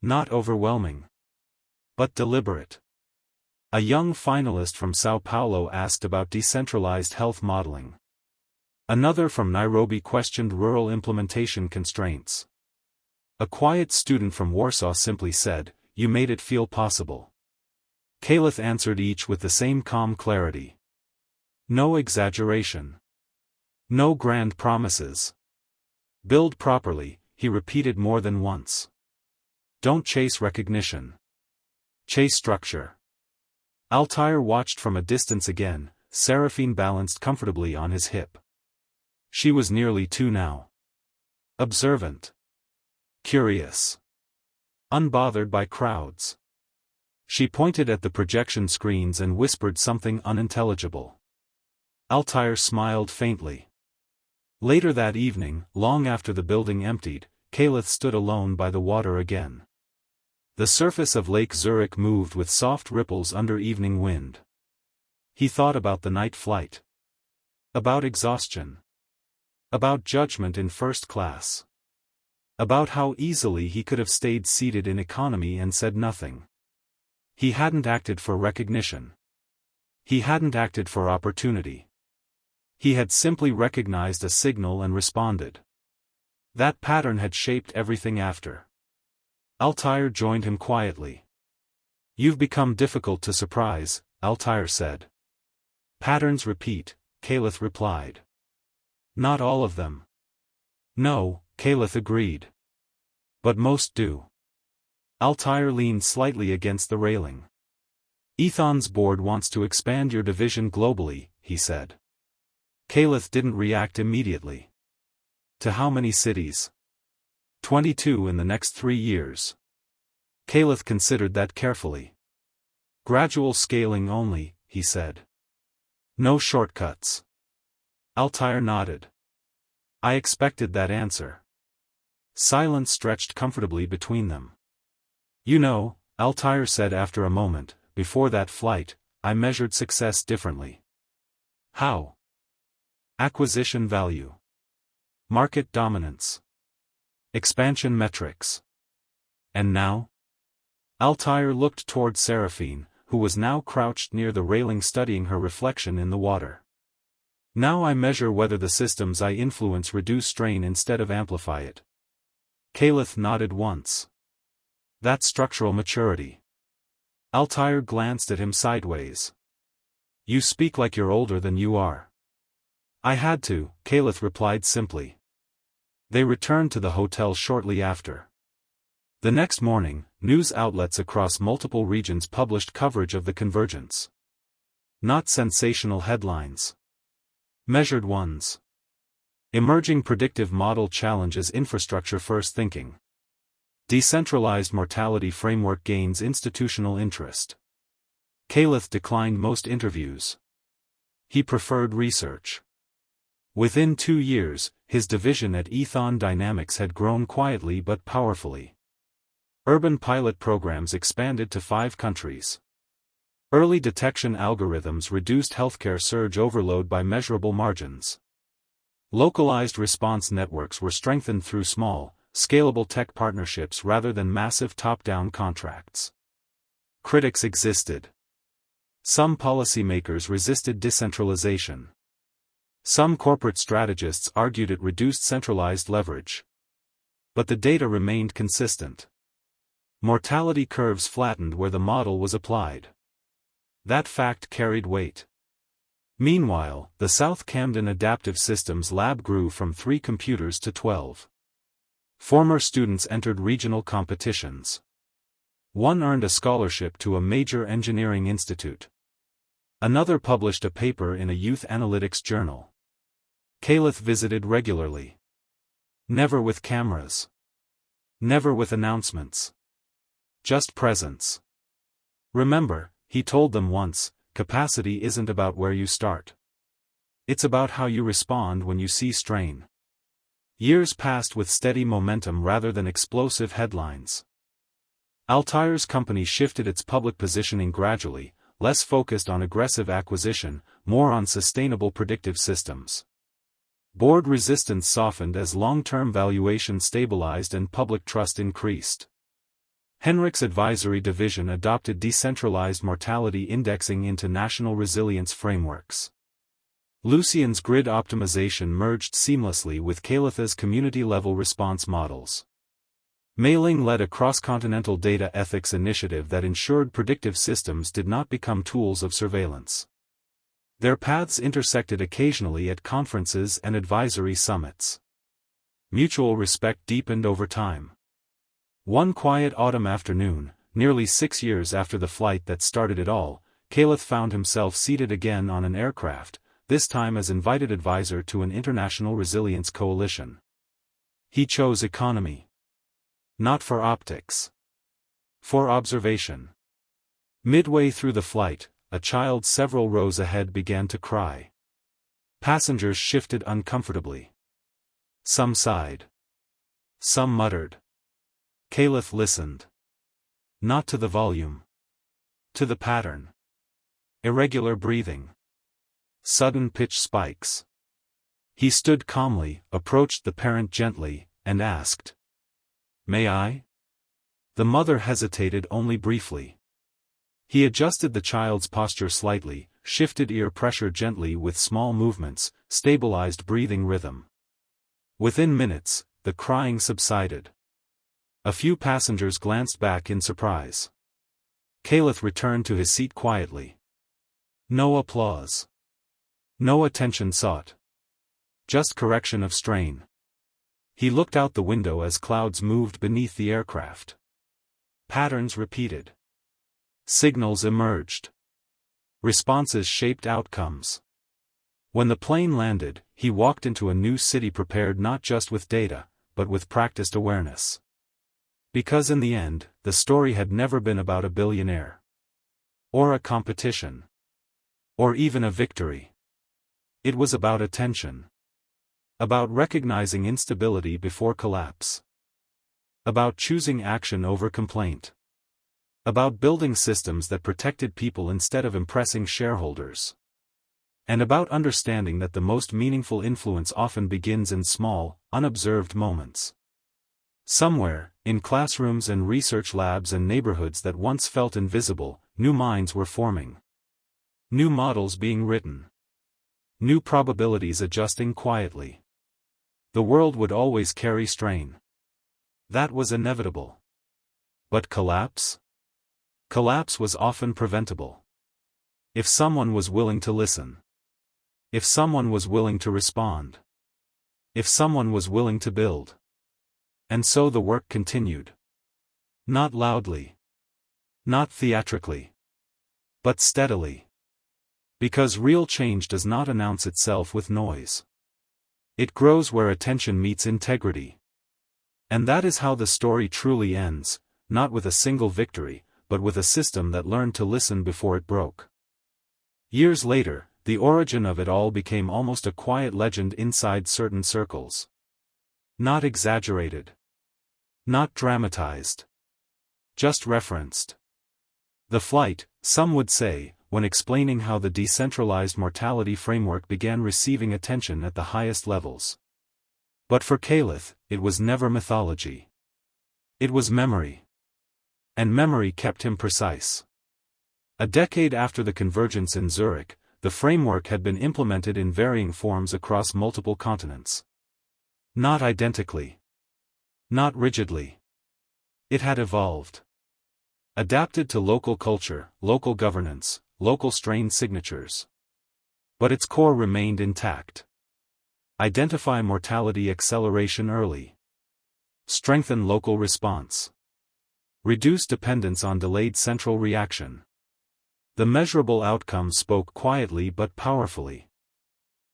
Not overwhelming. But deliberate. A young finalist from Sao Paulo asked about decentralized health modeling. Another from Nairobi questioned rural implementation constraints. A quiet student from Warsaw simply said, "You made it feel possible." Calith answered each with the same calm clarity. No exaggeration. No grand promises. Build properly, he repeated more than once. Don't chase recognition. Chase structure. Altair watched from a distance again, Seraphine balanced comfortably on his hip. She was nearly 2 now. Observant. Curious. Unbothered by crowds. She pointed at the projection screens and whispered something unintelligible. Altair smiled faintly. Later that evening, long after the building emptied, Caliph stood alone by the water again. The surface of Lake Zurich moved with soft ripples under evening wind. He thought about the night flight. About exhaustion. About judgment in first class. About how easily he could have stayed seated in economy and said nothing. He hadn't acted for recognition. He hadn't acted for opportunity. He had simply recognized a signal and responded. That pattern had shaped everything after. Altair joined him quietly. "You've become difficult to surprise," Altair said. "Patterns repeat," Caliph replied. "Not all of them." "No," Caliph agreed. "But most do." Altair leaned slightly against the railing. "Ethon's board wants to expand your division globally," he said. Caliph didn't react immediately. "To how many cities?" 22 in the next 3 years. Caliph considered that carefully. "Gradual scaling only," he said. "No shortcuts." Altair nodded. "I expected that answer." Silence stretched comfortably between them. "You know," Altair said after a moment, "before that flight, I measured success differently." "How?" "Acquisition value. Market dominance. Expansion metrics. And now?" Altair looked toward Seraphine, who was now crouched near the railing studying her reflection in the water. "Now I measure whether the systems I influence reduce strain instead of amplify it." Caliph nodded once. "That's structural maturity." Altair glanced at him sideways. "You speak like you're older than you are." "I had to," Caliph replied simply. They returned to the hotel shortly after. The next morning, news outlets across multiple regions published coverage of the convergence. Not sensational headlines. Measured ones. Emerging predictive model challenges infrastructure-first thinking. Decentralized mortality framework gains institutional interest. Caliph declined most interviews. He preferred research. Within 2 years, his division at Ethon Dynamics had grown quietly but powerfully. Urban pilot programs expanded to 5 countries. Early detection algorithms reduced healthcare surge overload by measurable margins. Localized response networks were strengthened through small, scalable tech partnerships rather than massive top-down contracts. Critics existed. Some policymakers resisted decentralization. Some corporate strategists argued it reduced centralized leverage. But the data remained consistent. Mortality curves flattened where the model was applied. That fact carried weight. Meanwhile, the South Camden Adaptive Systems Lab grew from 3 computers to 12. Former students entered regional competitions. One earned a scholarship to a major engineering institute. Another published a paper in a youth analytics journal. Caliph visited regularly. Never with cameras. Never with announcements. Just presence. "Remember," he told them once, "capacity isn't about where you start. It's about how you respond when you see strain." Years passed with steady momentum rather than explosive headlines. Altair's company shifted its public positioning gradually, less focused on aggressive acquisition, more on sustainable predictive systems. Board resistance softened as long-term valuation stabilized and public trust increased. Henrich's advisory division adopted decentralized mortality indexing into national resilience frameworks. Lucian's grid optimization merged seamlessly with Caliph's community-level response models. Mailing led a cross-continental data ethics initiative that ensured predictive systems did not become tools of surveillance. Their paths intersected occasionally at conferences and advisory summits. Mutual respect deepened over time. One quiet autumn afternoon, nearly 6 years after the flight that started it all, Caliph found himself seated again on an aircraft, this time as invited advisor to an international resilience coalition. He chose economy. Not for optics. For observation. Midway through the flight, a child several rows ahead began to cry. Passengers shifted uncomfortably. Some sighed. Some muttered. Caliph listened. Not to the volume. To the pattern. Irregular breathing. Sudden pitch spikes. He stood calmly, approached the parent gently, and asked, "May I?" The mother hesitated only briefly. He adjusted the child's posture slightly, shifted ear pressure gently with small movements, stabilized breathing rhythm. Within minutes, the crying subsided. A few passengers glanced back in surprise. Caliph returned to his seat quietly. No applause. No attention sought. Just correction of strain. He looked out the window as clouds moved beneath the aircraft. Patterns repeated. Signals emerged. Responses shaped outcomes. When the plane landed, he walked into a new city prepared not just with data, but with practiced awareness. Because in the end, the story had never been about a billionaire. Or a competition. Or even a victory. It was about attention. About recognizing instability before collapse. About choosing action over complaint. About building systems that protected people instead of impressing shareholders. And about understanding that the most meaningful influence often begins in small, unobserved moments. Somewhere, in classrooms and research labs and neighborhoods that once felt invisible, new minds were forming. New models being written. New probabilities adjusting quietly. The world would always carry strain. That was inevitable. But collapse? Collapse was often preventable. If someone was willing to listen. If someone was willing to respond. If someone was willing to build. And so the work continued. Not loudly. Not theatrically. But steadily. Because real change does not announce itself with noise. It grows where attention meets integrity. And that is how the story truly ends, not with a single victory, but with a system that learned to listen before it broke. Years later, the origin of it all became almost a quiet legend inside certain circles. Not exaggerated. Not dramatized. Just referenced. The flight, some would say, when explaining how the decentralized mortality framework began receiving attention at the highest levels. But for Caliph, it was never mythology. It was memory. And memory kept him precise. A decade after the convergence in Zurich, the framework had been implemented in varying forms across multiple continents. Not identically. Not rigidly. It had evolved. Adapted to local culture, local governance, local strain signatures. But its core remained intact. Identify mortality acceleration early. Strengthen local response. Reduce dependence on delayed central reaction. The measurable outcomes spoke quietly but powerfully.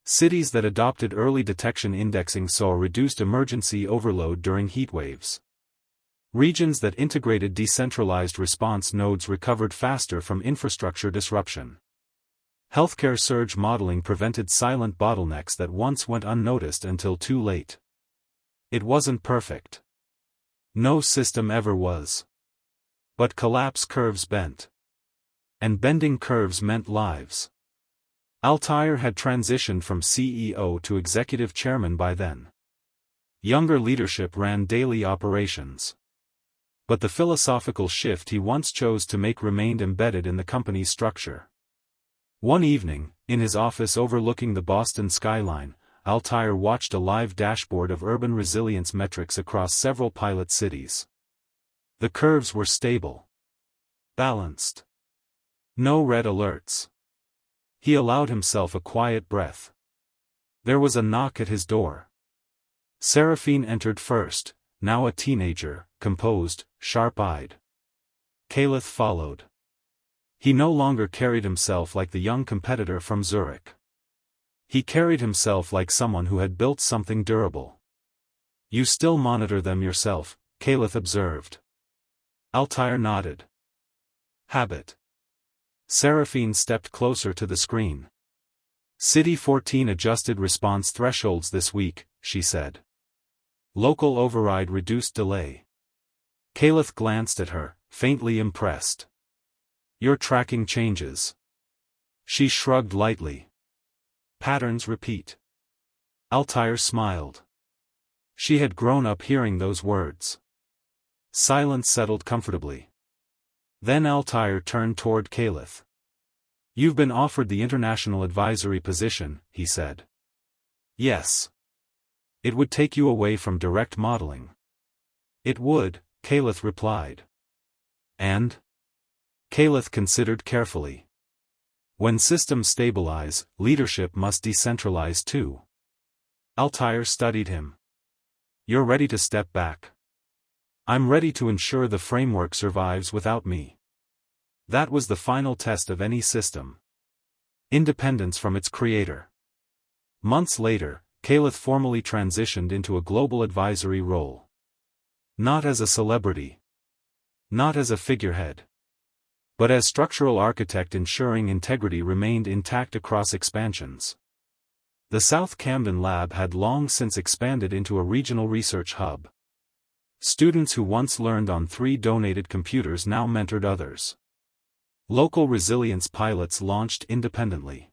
Cities that adopted early detection indexing saw reduced emergency overload during heat waves. Regions that integrated decentralized response nodes recovered faster from infrastructure disruption. Healthcare surge modeling prevented silent bottlenecks that once went unnoticed until too late. It wasn't perfect. No system ever was. But collapse curves bent. And bending curves meant lives. Altair had transitioned from CEO to executive chairman by then. Younger leadership ran daily operations. But the philosophical shift he once chose to make remained embedded in the company's structure. One evening, in his office overlooking the Boston skyline, Altair watched a live dashboard of urban resilience metrics across several pilot cities. The curves were stable. Balanced. No red alerts. He allowed himself a quiet breath. There was a knock at his door. Seraphine entered first, now a teenager, composed, sharp-eyed. Caliph followed. He no longer carried himself like the young competitor from Zurich. He carried himself like someone who had built something durable. You still monitor them yourself, Caliph observed. Altair nodded. Habit. Seraphine stepped closer to the screen. City 14 adjusted response thresholds this week, she said. Local override reduced delay. Caliph glanced at her, faintly impressed. Your tracking changes. She shrugged lightly. Patterns repeat. Altair smiled. She had grown up hearing those words. Silence settled comfortably. Then Altair turned toward Caliph. You've been offered the international advisory position, he said. Yes. It would take you away from direct modeling. It would, Caliph replied. And? Caliph considered carefully. When systems stabilize, leadership must decentralize too. Altair studied him. You're ready to step back. I'm ready to ensure the framework survives without me. That was the final test of any system. Independence from its creator. Months later, Caliph formally transitioned into a global advisory role. Not as a celebrity. Not as a figurehead. But as structural architect ensuring integrity remained intact across expansions. The South Camden lab had long since expanded into a regional research hub. Students who once learned on 3 donated computers now mentored others. Local resilience pilots launched independently.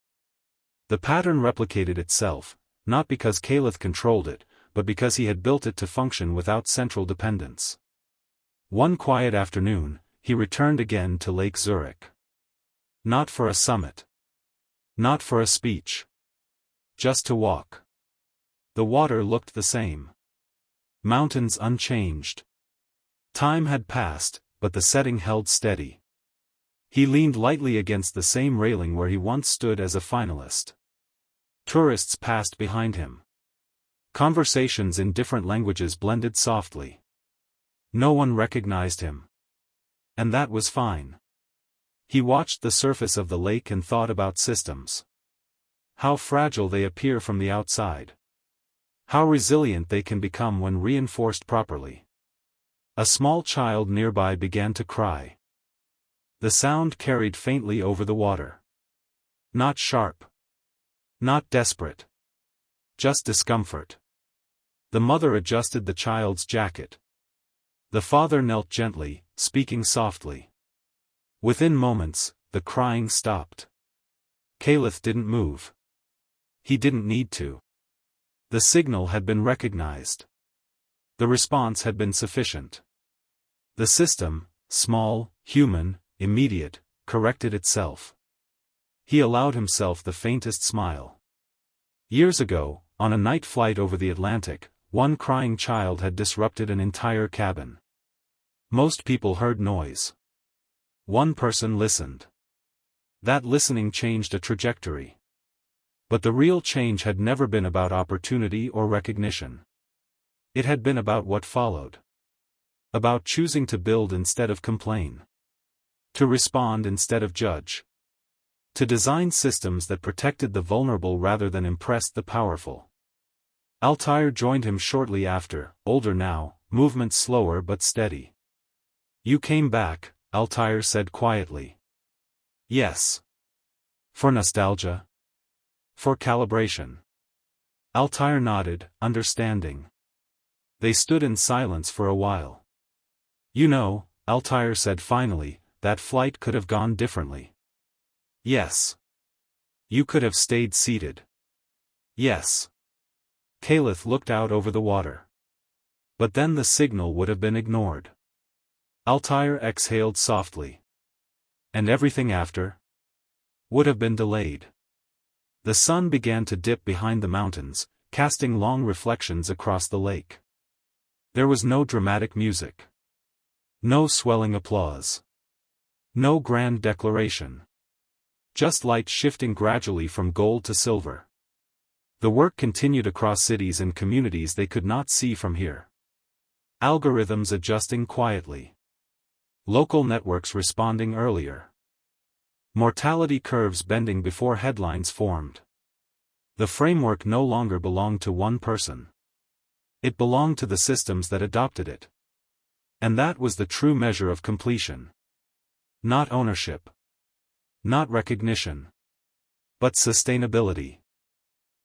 The pattern replicated itself, not because Caliph controlled it, but because he had built it to function without central dependence. One quiet afternoon, he returned again to Lake Zurich. Not for a summit. Not for a speech. Just to walk. The water looked the same. Mountains unchanged. Time had passed, but the setting held steady. He leaned lightly against the same railing where he once stood as a finalist. Tourists passed behind him. Conversations in different languages blended softly. No one recognized him. And that was fine. He watched the surface of the lake and thought about systems. How fragile they appear from the outside. How resilient they can become when reinforced properly. A small child nearby began to cry. The sound carried faintly over the water. Not sharp. Not desperate. Just discomfort. The mother adjusted the child's jacket. The father knelt gently, speaking softly. Within moments, the crying stopped. Caliph didn't move. He didn't need to. The signal had been recognized. The response had been sufficient. The system, small, human, immediate, corrected itself. He allowed himself the faintest smile. Years ago, on a night flight over the Atlantic, one crying child had disrupted an entire cabin. Most people heard noise. One person listened. That listening changed a trajectory. But the real change had never been about opportunity or recognition. It had been about what followed. About choosing to build instead of complain. To respond instead of judge. To design systems that protected the vulnerable rather than impressed the powerful. Altair joined him shortly after, older now, movement slower but steady. You came back, Altair said quietly. Yes. For nostalgia? For calibration. Altair nodded, understanding. They stood in silence for a while. You know, Altair said finally, that flight could have gone differently. Yes. You could have stayed seated. Yes. Caliph looked out over the water. But then the signal would have been ignored. Altair exhaled softly. And everything after? Would have been delayed. The sun began to dip behind the mountains, casting long reflections across the lake. There was no dramatic music. No swelling applause. No grand declaration. Just light shifting gradually from gold to silver. The work continued across cities and communities they could not see from here. Algorithms adjusting quietly. Local networks responding earlier. Mortality curves bending before headlines formed. The framework no longer belonged to one person. It belonged to the systems that adopted it. And that was the true measure of completion. Not ownership. Not recognition. But sustainability.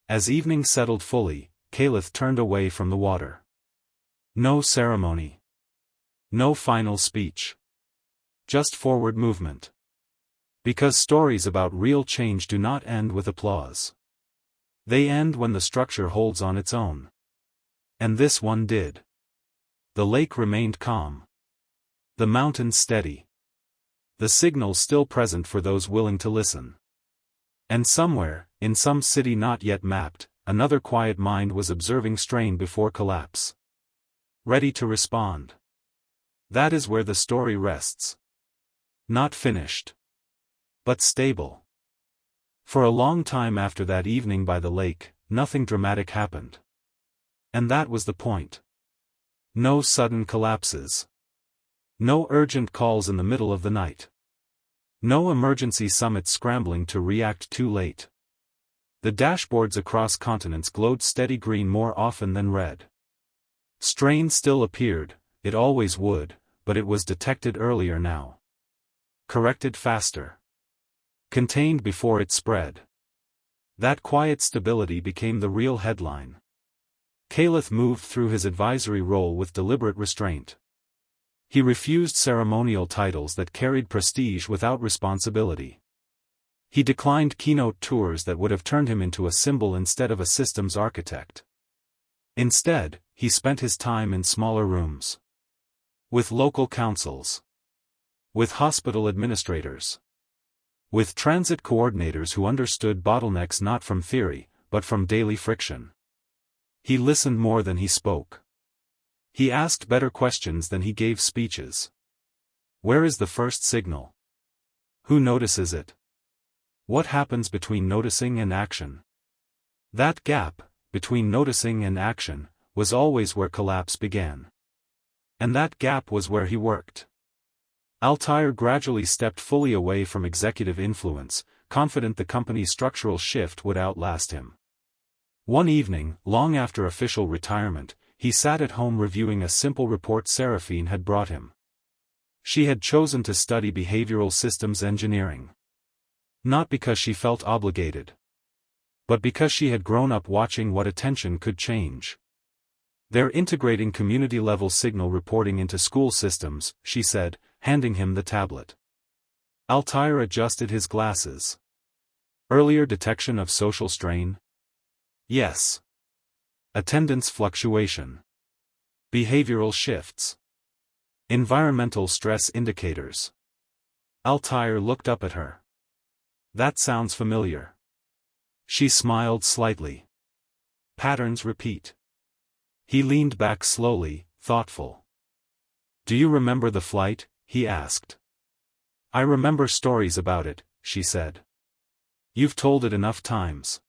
As evening settled fully, Caliph turned away from the water. No ceremony. No final speech. Just forward movement. Because stories about real change do not end with applause. They end when the structure holds on its own. And this one did. The lake remained calm. The mountains steady. The signals still present for those willing to listen. And somewhere, in some city not yet mapped, another quiet mind was observing strain before collapse. Ready to respond. That is where the story rests. Not finished. But stable. For a long time after that evening by the lake, nothing dramatic happened. And that was the point. No sudden collapses. No urgent calls in the middle of the night. No emergency summits scrambling to react too late. The dashboards across continents glowed steady green more often than red. Strain still appeared, it always would, but it was detected earlier now. Corrected faster. Contained before it spread. That quiet stability became the real headline. Caliph moved through his advisory role with deliberate restraint. He refused ceremonial titles that carried prestige without responsibility. He declined keynote tours that would have turned him into a symbol instead of a systems architect. Instead, he spent his time in smaller rooms. With local councils. With hospital administrators. With transit coordinators who understood bottlenecks not from theory, but from daily friction. He listened more than he spoke. He asked better questions than he gave speeches. Where is the first signal? Who notices it? What happens between noticing and action? That gap, between noticing and action, was always where collapse began. And that gap was where he worked. Altair gradually stepped fully away from executive influence, confident the company's structural shift would outlast him. One evening, long after official retirement, he sat at home reviewing a simple report Seraphine had brought him. She had chosen to study behavioral systems engineering. Not because she felt obligated. But because she had grown up watching what attention could change. They're integrating community-level signal reporting into school systems, she said, handing him the tablet. Altair adjusted his glasses. Earlier detection of social strain? Yes. Attendance fluctuation. Behavioral shifts. Environmental stress indicators. Altair looked up at her. That sounds familiar. She smiled slightly. Patterns repeat. He leaned back slowly, thoughtful. Do you remember the flight? He asked. I remember stories about it, she said. You've told it enough times.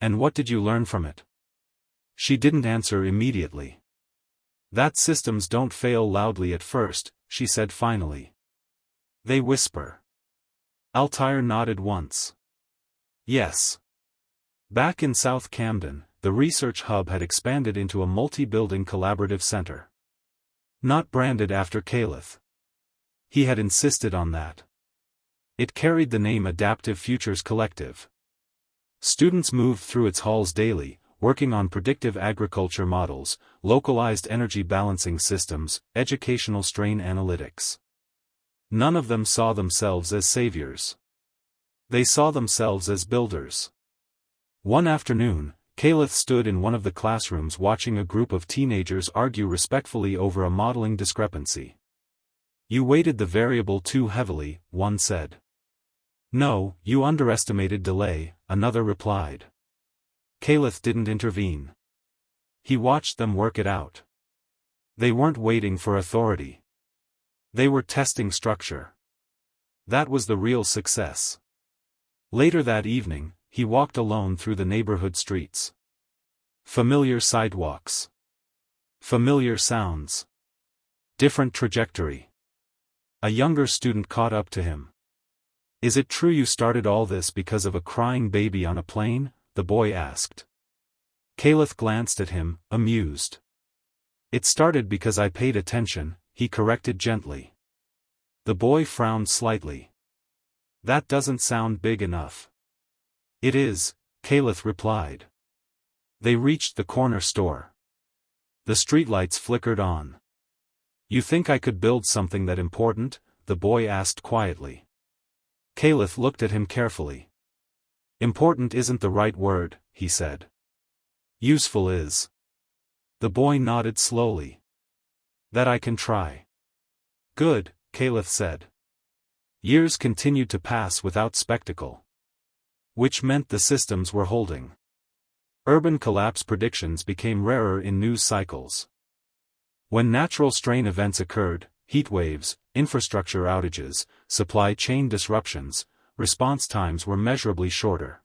And what did you learn from it? She didn't answer immediately. That systems don't fail loudly at first, she said finally. They whisper. Altair nodded once. Yes. Back in South Camden, the research hub had expanded into a multi-building collaborative center. Not branded after Caliph. He had insisted on that. It carried the name Adaptive Futures Collective. Students moved through its halls daily, working on predictive agriculture models, localized energy balancing systems, educational strain analytics. None of them saw themselves as saviors. They saw themselves as builders. One afternoon, Caliph stood in one of the classrooms watching a group of teenagers argue respectfully over a modeling discrepancy. You weighted the variable too heavily, one said. No, you underestimated delay, another replied. Caliph didn't intervene. He watched them work it out. They weren't waiting for authority. They were testing structure. That was the real success. Later that evening, he walked alone through the neighborhood streets. Familiar sidewalks. Familiar sounds. Different trajectory. A younger student caught up to him. Is it true you started all this because of a crying baby on a plane? The boy asked. Caliph glanced at him, amused. It started because I paid attention, he corrected gently. The boy frowned slightly. That doesn't sound big enough. It is, Caliph replied. They reached the corner store. The streetlights flickered on. "You think I could build something that important?" the boy asked quietly. Caliph looked at him carefully. "Important isn't the right word," he said. "Useful is." The boy nodded slowly. "That I can try." "Good," Caliph said. Years continued to pass without spectacle. Which meant the systems were holding. Urban collapse predictions became rarer in news cycles. When natural strain events occurred, heat waves, infrastructure outages, supply chain disruptions, response times were measurably shorter.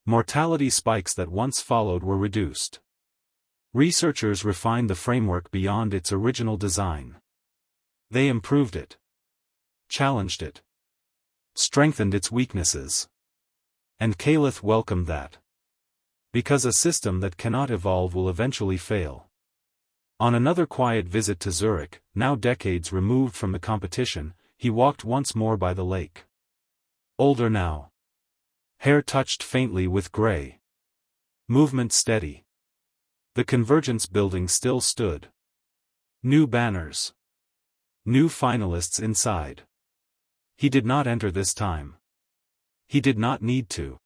Mortality spikes that once followed were reduced. Researchers refined the framework beyond its original design. They improved it, challenged it, strengthened its weaknesses. And Caliph welcomed that. Because a system that cannot evolve will eventually fail. On another quiet visit to Zurich, now decades removed from the competition, he walked once more by the lake. Older now. Hair touched faintly with gray. Movement steady. The Convergence building still stood. New banners. New finalists inside. He did not enter this time. He did not need to.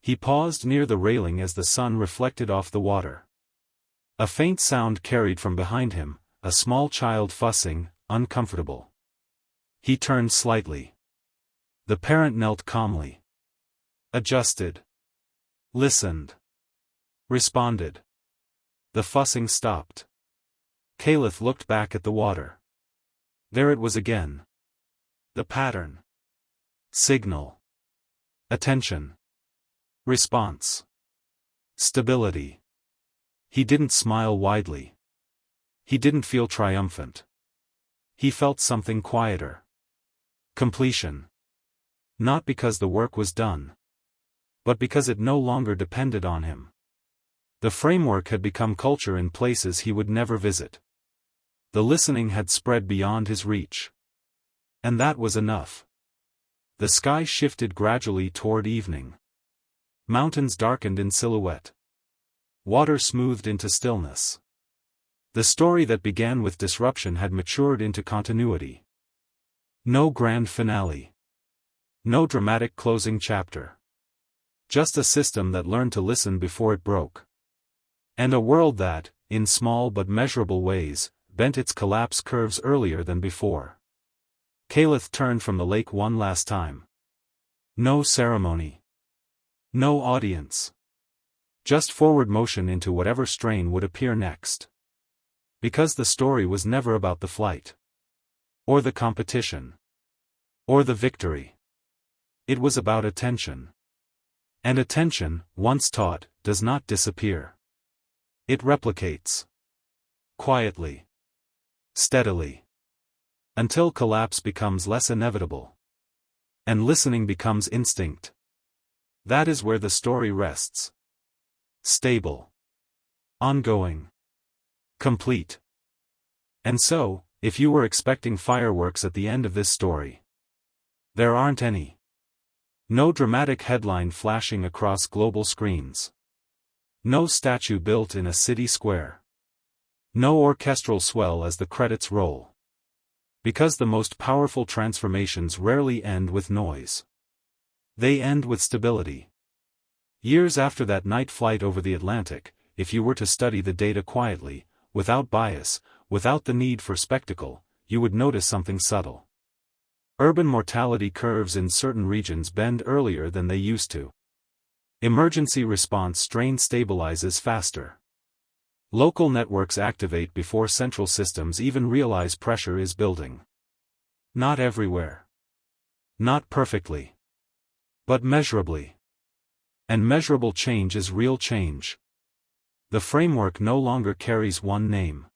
He paused near the railing as the sun reflected off the water. A faint sound carried from behind him, a small child fussing, uncomfortable. He turned slightly. The parent knelt calmly. Adjusted. Listened. Responded. The fussing stopped. Caliph looked back at the water. There it was again. The pattern. Signal. Attention. Response. Stability. He didn't smile widely. He didn't feel triumphant. He felt something quieter. Completion. Not because the work was done, but because it no longer depended on him. The framework had become culture in places he would never visit. The listening had spread beyond his reach. And that was enough. The sky shifted gradually toward evening. Mountains darkened in silhouette. Water smoothed into stillness. The story that began with disruption had matured into continuity. No grand finale. No dramatic closing chapter. Just a system that learned to listen before it broke. And a world that, in small but measurable ways, bent its collapse curves earlier than before. Caliph turned from the lake one last time. No ceremony. No audience. Just forward motion into whatever strain would appear next. Because the story was never about the flight. Or the competition. Or the victory. It was about attention. And attention, once taught, does not disappear. It replicates. Quietly. Steadily. Until collapse becomes less inevitable. And listening becomes instinct. That is where the story rests. Stable. Ongoing. Complete. And so, if you were expecting fireworks at the end of this story, there aren't any. No dramatic headline flashing across global screens. No statue built in a city square. No orchestral swell as the credits roll. Because the most powerful transformations rarely end with noise. They end with stability. Years after that night flight over the Atlantic, if you were to study the data quietly, without bias, without the need for spectacle, you would notice something subtle. Urban mortality curves in certain regions bend earlier than they used to. Emergency response strain stabilizes faster. Local networks activate before central systems even realize pressure is building. Not everywhere. Not perfectly. But measurably. And measurable change is real change. The framework no longer carries one name.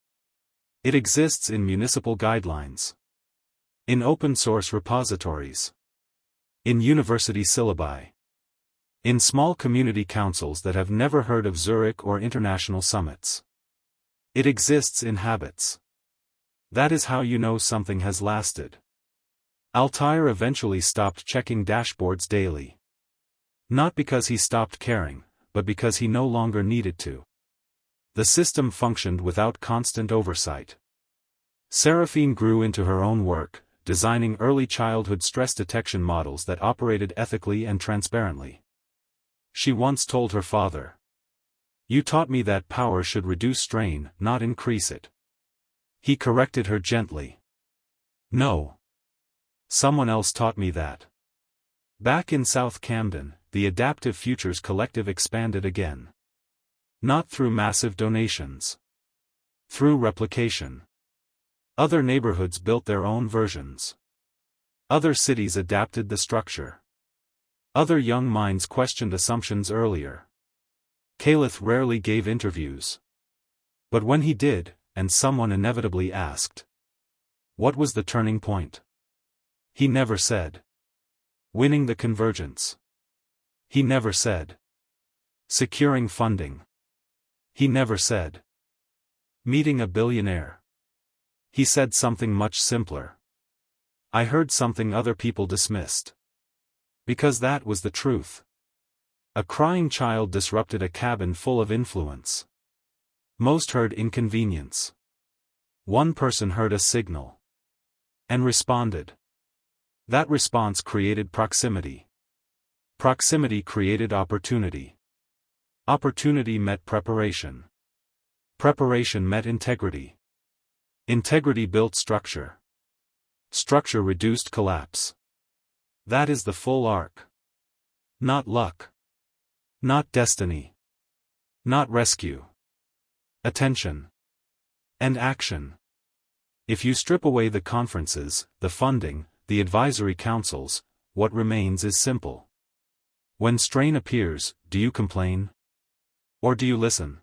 It exists in municipal guidelines. In open-source repositories. In university syllabi. In small community councils that have never heard of Zurich or international summits. It exists in habits. That is how you know something has lasted. Altair eventually stopped checking dashboards daily. Not because he stopped caring, but because he no longer needed to. The system functioned without constant oversight. Seraphine grew into her own work, designing early childhood stress detection models that operated ethically and transparently. She once told her father, "You taught me that power should reduce strain, not increase it." He corrected her gently. "No. Someone else taught me that." Back in South Camden, the Adaptive Futures Collective expanded again. Not through massive donations. Through replication. Other neighborhoods built their own versions. Other cities adapted the structure. Other young minds questioned assumptions earlier. Caliph rarely gave interviews. But when he did, and someone inevitably asked, what was the turning point? He never said, winning the convergence. He never said, securing funding. He never said, meeting a billionaire. He said something much simpler. I heard something other people dismissed. Because that was the truth. A crying child disrupted a cabin full of influence. Most heard inconvenience. One person heard a signal. And responded. That response created proximity. Proximity created opportunity. Opportunity met preparation. Preparation met integrity. Integrity built structure. Structure reduced collapse. That is the full arc. Not luck. Not destiny. Not rescue. Attention. And action. If you strip away the conferences, the funding, the advisory councils, what remains is simple. When strain appears, do you complain? Or do you listen?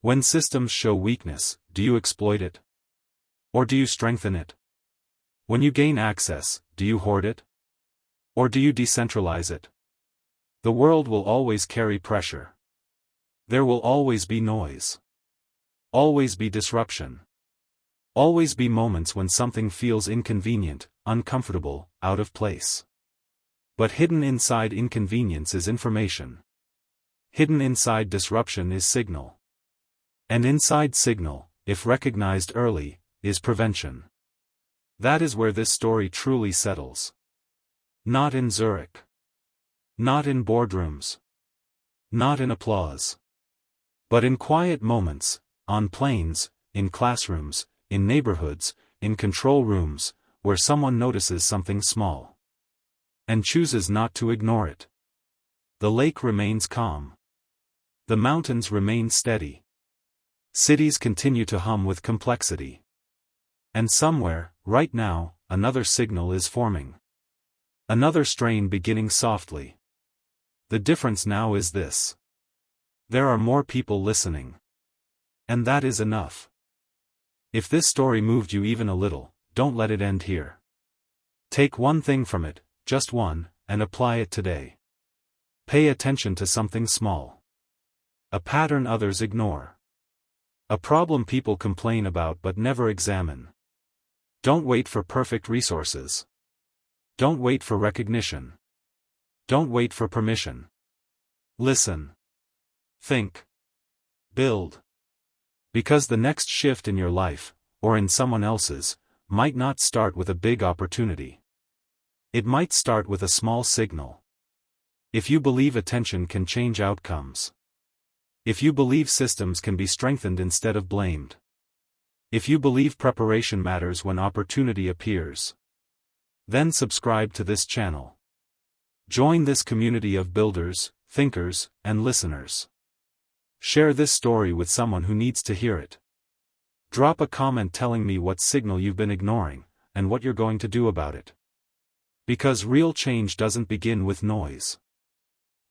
When systems show weakness, do you exploit it? Or do you strengthen it? When you gain access, do you hoard it? Or do you decentralize it? The world will always carry pressure. There will always be noise. Always be disruption. Always be moments when something feels inconvenient, uncomfortable, out of place. But hidden inside inconvenience is information. Hidden inside disruption is signal. And inside signal, if recognized early, is prevention. That is where this story truly settles. Not in Zurich. Not in boardrooms. Not in applause. But in quiet moments, on planes, in classrooms, in neighborhoods, in control rooms, where someone notices something small. And chooses not to ignore it. The lake remains calm. The mountains remain steady. Cities continue to hum with complexity. And somewhere, right now, another signal is forming. Another strain beginning softly. The difference now is this. There are more people listening. And that is enough. If this story moved you even a little, don't let it end here. Take one thing from it, just one, and apply it today. Pay attention to something small. A pattern others ignore. A problem people complain about but never examine. Don't wait for perfect resources. Don't wait for recognition. Don't wait for permission. Listen. Think. Build. Because the next shift in your life, or in someone else's, might not start with a big opportunity. It might start with a small signal. If you believe attention can change outcomes. If you believe systems can be strengthened instead of blamed. If you believe preparation matters when opportunity appears. Then subscribe to this channel. Join this community of builders, thinkers, and listeners. Share this story with someone who needs to hear it. Drop a comment telling me what signal you've been ignoring, and what you're going to do about it. Because real change doesn't begin with noise.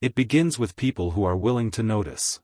It begins with people who are willing to notice.